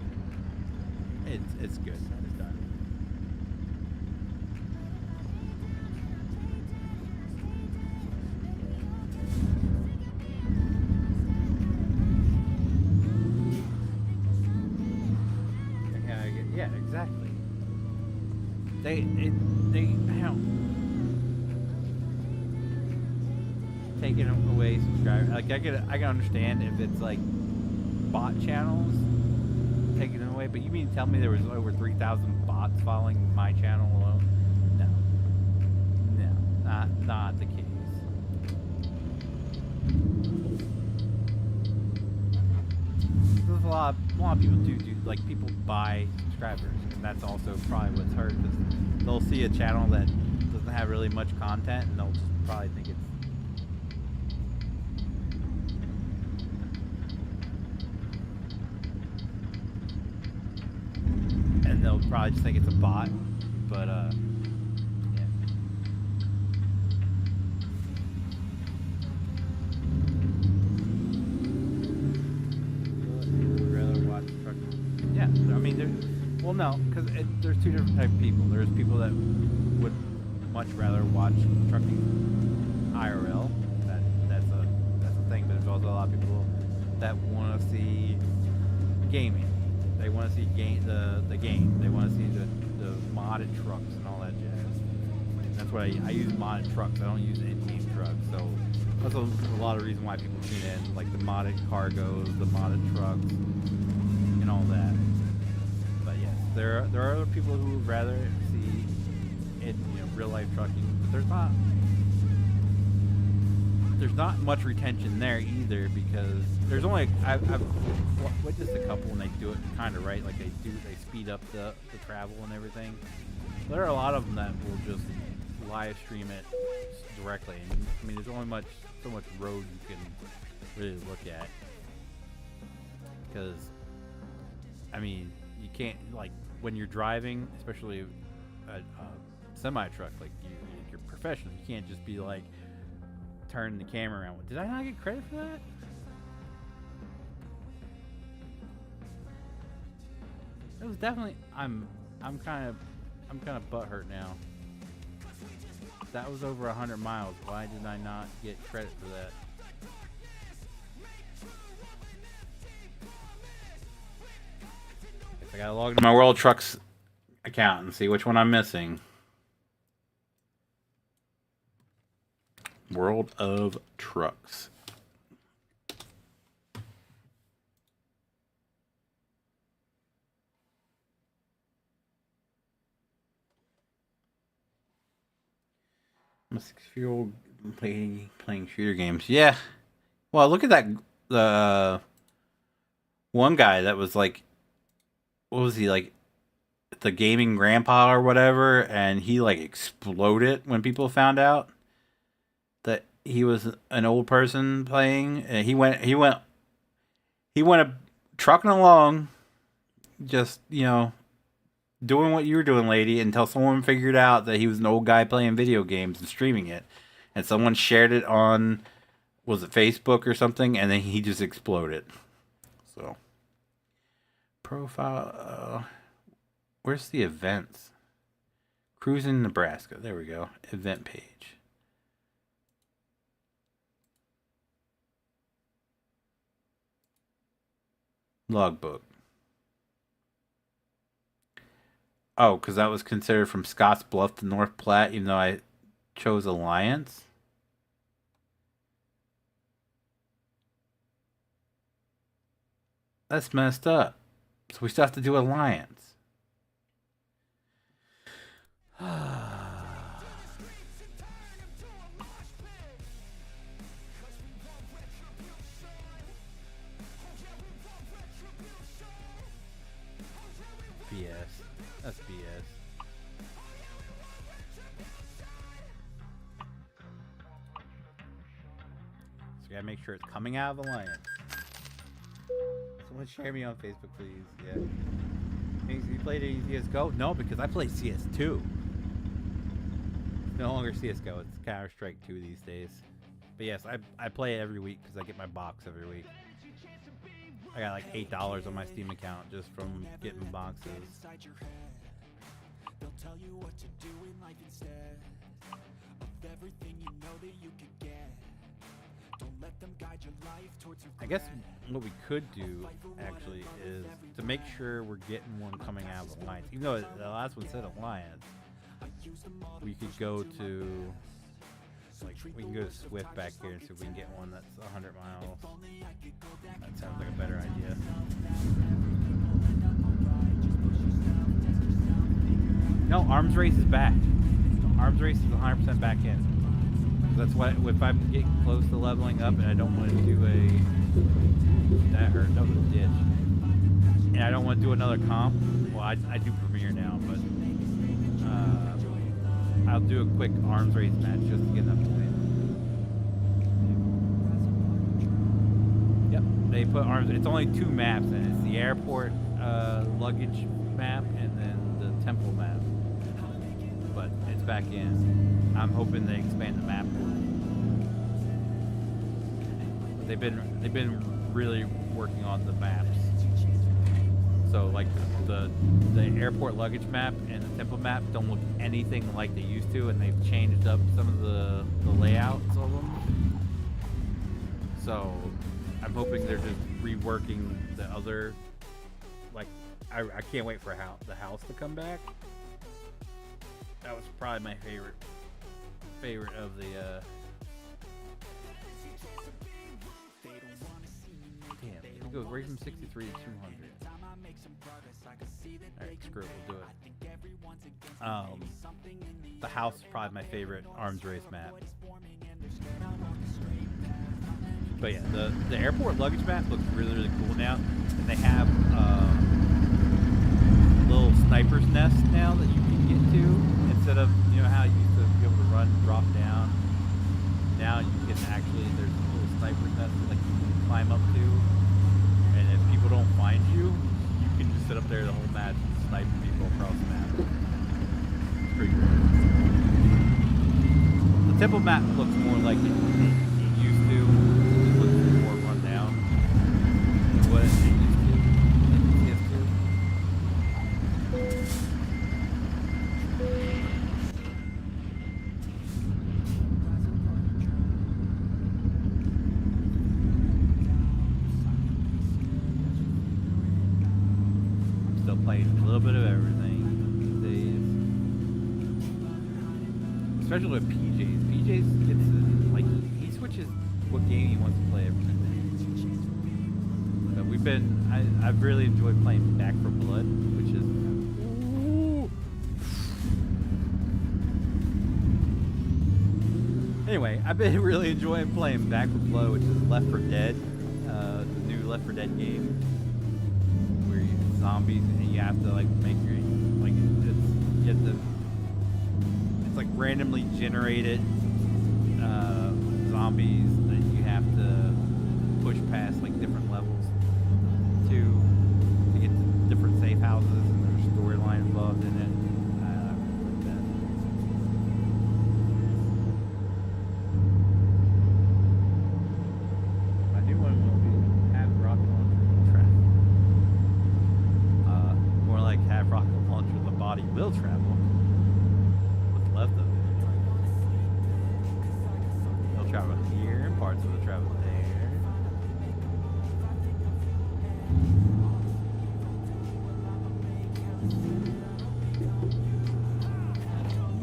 it's good. It's done. Yeah, exactly. They taking away subscribers. Like, I can understand if it's like bot channels taking it away, but you mean to tell me there was over 3,000 bots following my channel alone? No, not the case. There's a lot of people do like, people buy subscribers, and that's also probably what's hurt, because they'll see a channel that doesn't have really much content, and they'll just probably think it's. And they'll probably just think it's a bot, but yeah. Rather watch trucking. Yeah, I mean, well, no, because there's two different types of people. There's people that would much rather watch trucking IRL. That's a thing. But there's also a lot of people that want to see gaming. They want to see the game. They want to see the modded trucks and all that jazz. That's what I use modded trucks. I don't use in-game trucks. So that's a lot of reason why people tune in, like the modded cargos, the modded trucks, and all that. But yes, there are other people who would rather see it, real life trucking. But there's not much retention there either, because there's only I've witnessed a couple and they do it kind of right, like they speed up the travel and everything. There are a lot of them that will just live stream it directly, and I mean there's only so much road you can really look at, because I mean you can't, like when you're driving, especially a semi truck, like you're professional, you can't just be like turn the camera around. Did I not get credit for that? It was definitely. I'm kind of butthurt now. That was over 100 miles. Why did I not get credit for that? Guess I gotta log into my World Trucks account and see which one I'm missing. World of Trucks. I'm a 6-year-old playing shooter games. Yeah. Well, look at that. The one guy that was like, what was he like? The gaming grandpa or whatever, and he like exploded when people found out that he was an old person playing. And he went trucking along, just doing what you were doing, lady, until someone figured out that he was an old guy playing video games and streaming it, and someone shared it on, was it Facebook or something, and then he just exploded. So profile, where's the events? Cruisin, Nebraska. There we go. Event page. Logbook. Oh, because that was considered from Scotts Bluff to North Platte, even though I chose Alliance. That's messed up. So we still have to do Alliance. BS. That's BS. So we gotta make sure it's coming out of Alliance. Someone share me on Facebook, please. Yeah. You played any CSGO? No, because I play CS2. It's no longer CSGO. It's Counter-Strike 2 these days. But yes, I play it every week because I get my box every week. I got like $8 on my Steam account just from getting boxes. They'll tell you what to do in life instead of everything you know that you could get. Don't let them guide your life towards your I guess what we could do actually is to make sure we're getting one coming out of Alliance. Even though the last one said Alliance, we could go to we can go to Swift back here and see if we can get one that's 100 miles. That sounds like a better idea. No, Arms Race is back. Arms Race is 100% back in. That's why if I'm getting close to leveling up and I don't want to do that hurt, that was a ditch. And I don't want to do another comp. Well, I do Premiere now, but I'll do a quick arms race match just to get an update. Yep, they put arms. It's only 2 maps, and it's the airport luggage map and then the temple map. But it's back in. I'm hoping they expand the map pool. But they've been really working on the maps. So like the airport luggage map and the temple map don't look anything like they used to, and they've changed up some of the layouts of them. So I'm hoping they're just reworking the other. Like I can't wait for the house to come back. That was probably my favorite of the. Damn, it goes right from 63 to 200. Alright, screw it, we'll do it. The house is probably my favorite arms race map. But yeah, the airport luggage map looks really, really cool now. And they have little sniper's nest now that you can get to. Instead of, you know how you used to be able to run, drop down. Now you can actually, there's a little sniper's nest that you can climb up to. And if people don't find you, you can just sit up there the whole match and snipe people across the map. It's pretty great. The temple map looks more like it used to. It looks more run down than what it used to. Playing a little bit of everything these days. Especially with PJs. PJs gets like he switches what game he wants to play every day. But I've really enjoyed playing Back 4 Blood, which is anyway, I've been really enjoying playing Back 4 Blood, which is Left 4 Dead, the new Left 4 Dead game. Zombies, and you have to like make your it's like randomly generated zombies that you have to push past like different levels to get to different safe houses, and there's a storyline involved in it. I really like that. My new one will be have rocket launcher trap. More like have rocket launcher, the body will travel. What's left of it, anyway. They'll travel here, and parts of it travel there.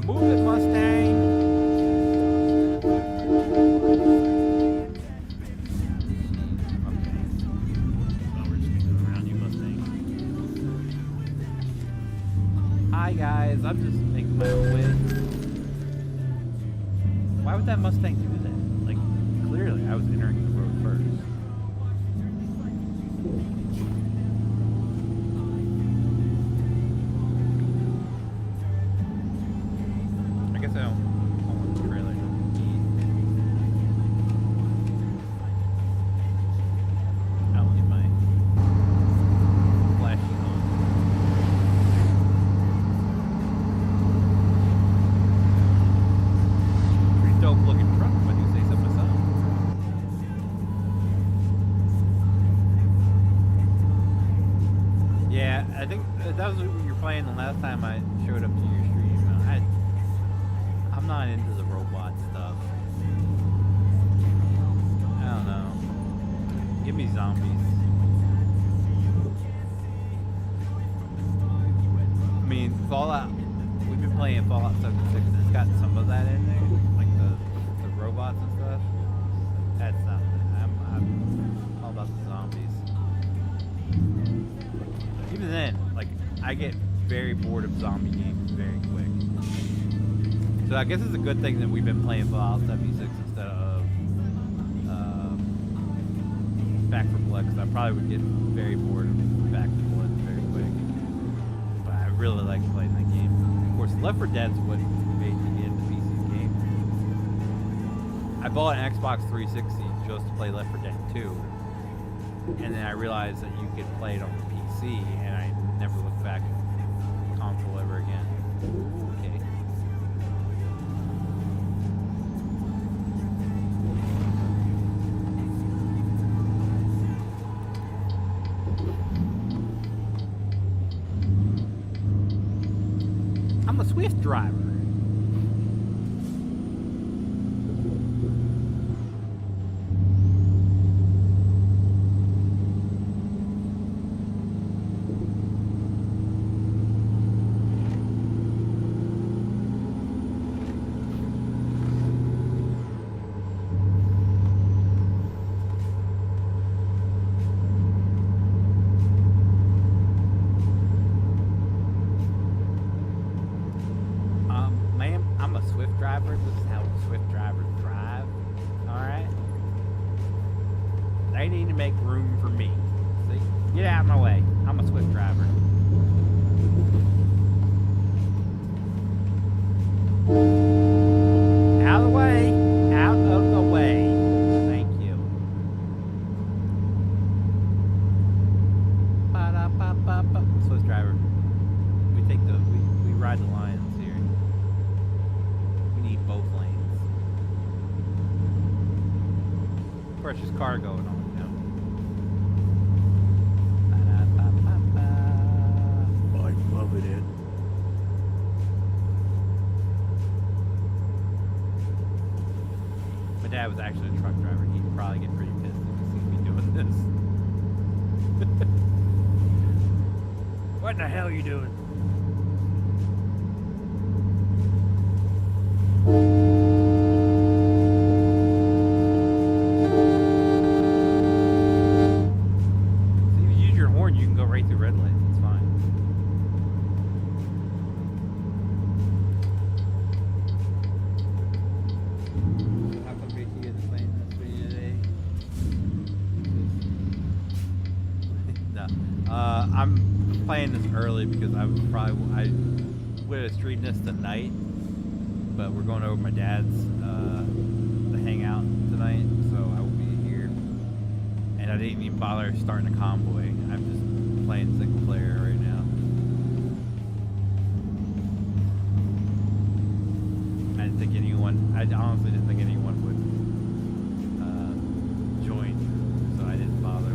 Move it, Mustang! Hi guys, I'm just making my own way. Why would that Mustang do that? Like, clearly I was entering the road first. I guess I don't want the trailer to I'll get my flashing on. Dope looking truck, if I do say so myself. Yeah, I think that was what you were playing the last time I showed up to your stream. I'm not into the robot stuff. I don't know. Give me zombies. I mean, Fallout. We've been playing Fallout 76. It's got some of that in there, like the robots and stuff. That's not. I'm all about the zombies. Even then, like I get very bored of zombie games very quick. So I guess it's a good thing that we've been playing Fallout 76 instead of Back 4 Blood, because I probably would get very bored of Back 4 Blood very quick. But I really like playing that game. Of course, Left 4 Dead's what made me I bought an Xbox 360 just to play Left 4 Dead 2, and then I realized that you could play it on the PC, and I never looked back at console ever again. Okay. I'm a Swift driver. Because I would have streamed this tonight, but we're going over to my dad's to hang out tonight, so I will be here. And I didn't even bother starting a convoy. I'm just playing single player right now. I didn't think anyone. I honestly didn't think anyone would join, so I didn't bother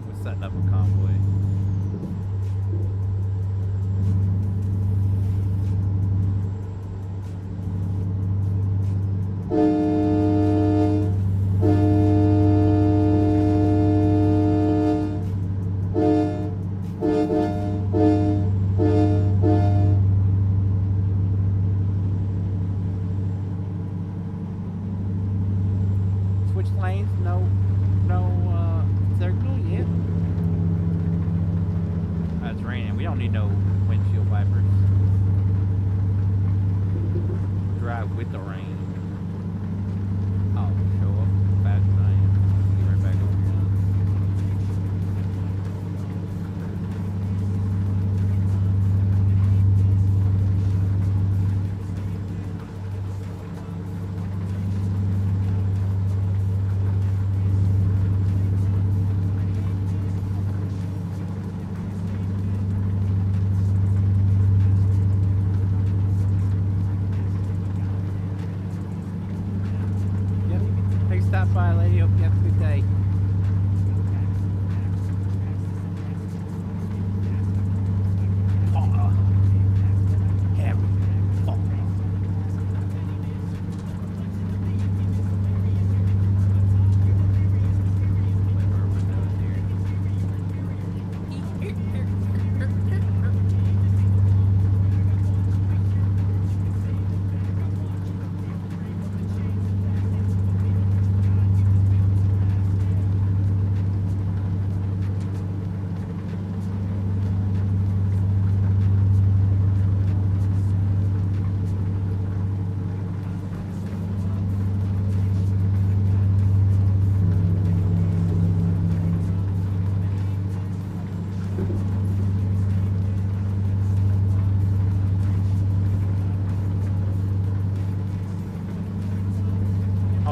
with setting up a convoy.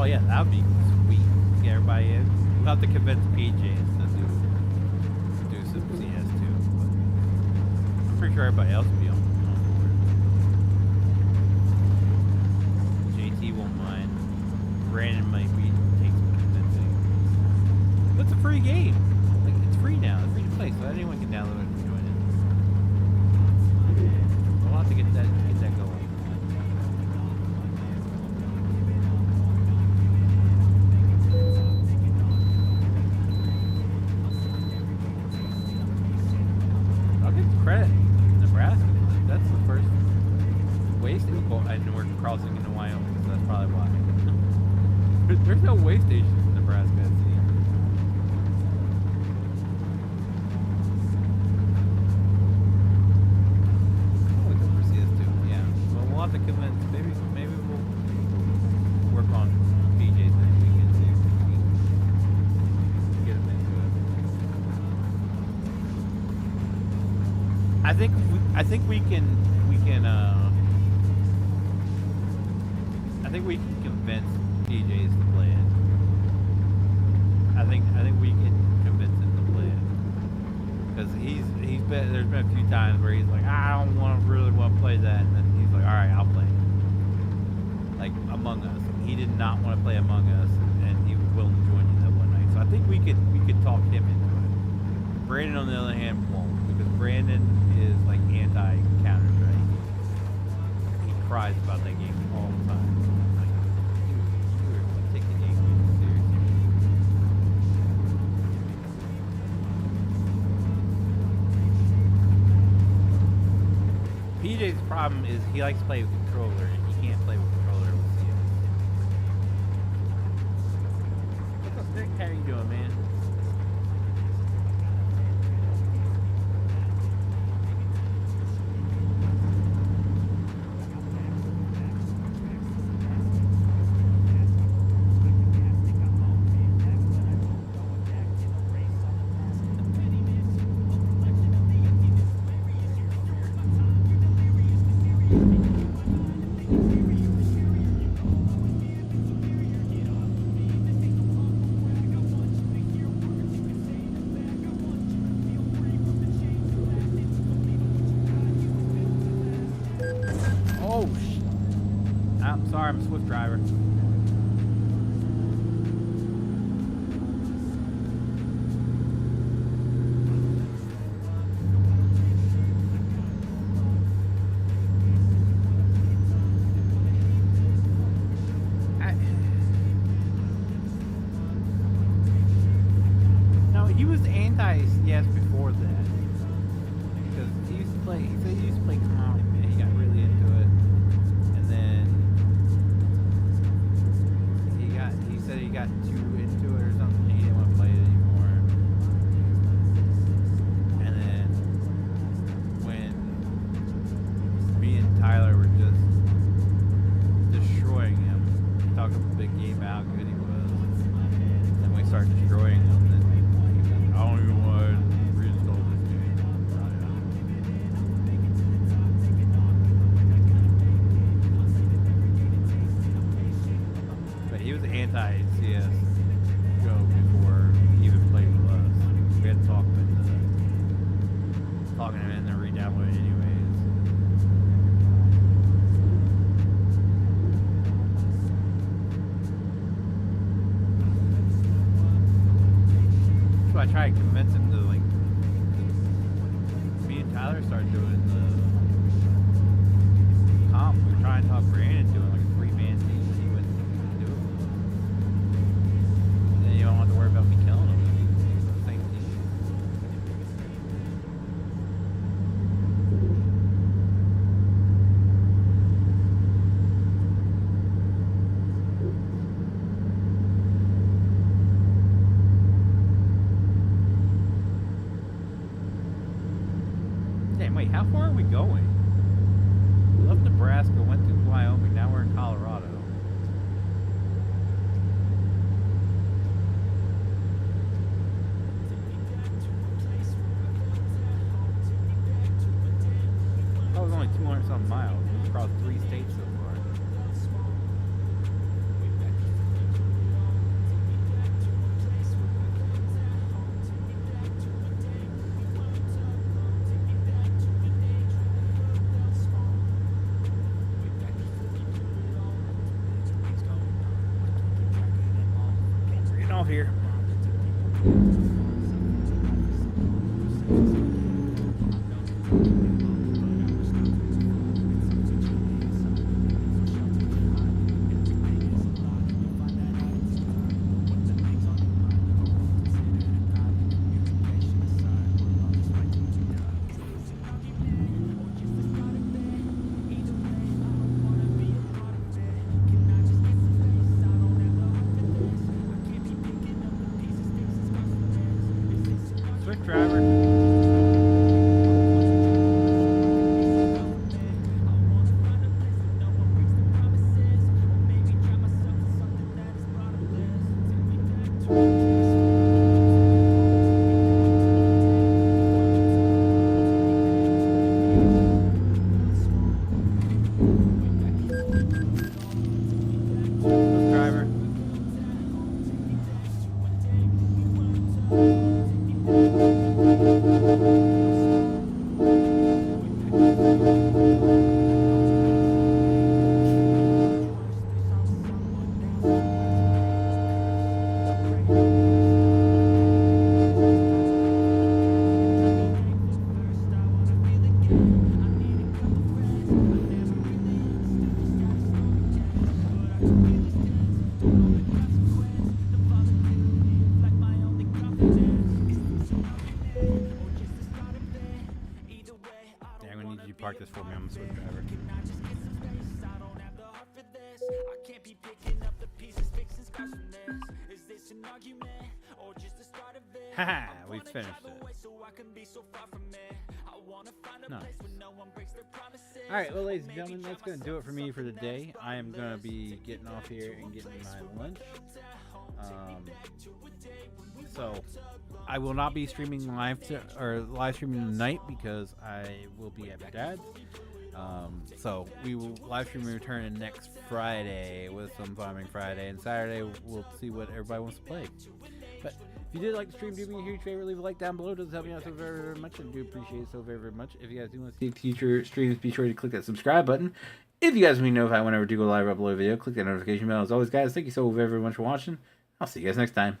yeah, that would be sweet. Get everybody in. We'll have to convince PJs to do some CS too. But I'm pretty sure everybody else will be on board. JT won't mind. Brandon might be take some convincing. But it's a free game. Like, it's free now. It's free to play, so anyone can download it and join it. We'll have to get that going. I'll give credit Nebraska. That's the first way station. And we're crossing into Wyoming, so that's probably why. There's no way stations in Nebraska, it seems. Oh, we go for CS2. Yeah. Well, we'll have to convince. Maybe we'll work on PJs next weekend, see if we can get them into it. I think we can convince DJs to play it. I think we can convince him to play it because there's been a few times where he's like, I don't really want to play that, and then he's like, all right, I'll play it. Like Among Us, he did not want to play Among Us, and he was willing to join you that one night. So I think we could talk him into it. Brandon, on the other hand, won't, because Brandon is like anti Counter-Strike. He cries about that game all the time. PJ's problem is he likes to play with controller, and he can't play with controller with CS. What's up, Nick? How you doing, man? Sorry, I'm a Swift driver. No, he was anti-CS before that. Because he used to play, he said he used to play Command, and he got really into it. And then he said he got too into it or something, he didn't want to play it anymore. And then when me and Tyler were just destroying him, talking about the big game, how good he was, and we started destroying him, then he was like, I don't even want to reinstall this game. But he was anti-CS Go before he even played with us. We had to talk him into re-download it anyways. So I tried to convince him to, like, me and Tyler started doing the comp. We were trying to talk Brandon doing like a 3-man team, and he wouldn't do it. Then you don't have to worry about me killing him. It's the same team. Damn, wait, how far are we going? We left Nebraska, went through Wyoming, now we're in Colorado. That was only 200-something miles. We crossed 3 states so far. off here. Swift driver. Swift driver. Yeah, I'm gonna need you to park this for me. I'm a Swift driver. Haha, we finished it. Nice. Alright, well, ladies and gentlemen, that's going to do it for me for the day. I am going to be getting off here and getting my lunch. So, I will not be streaming live streaming tonight because I will be at my dad's. So we will live stream return next Friday with some Farming Friday, and Saturday we'll see what everybody wants to play. But if you did like the stream, do me a huge favor, leave a like down below. It does help me out so very, very much. I do appreciate it so very, very much. If you guys do want to see future streams, be sure to click that subscribe button. If you guys want to know if I whenever do go live or upload a video, click that notification bell. As always, guys, thank you so very, very much for watching. I'll see you guys next time.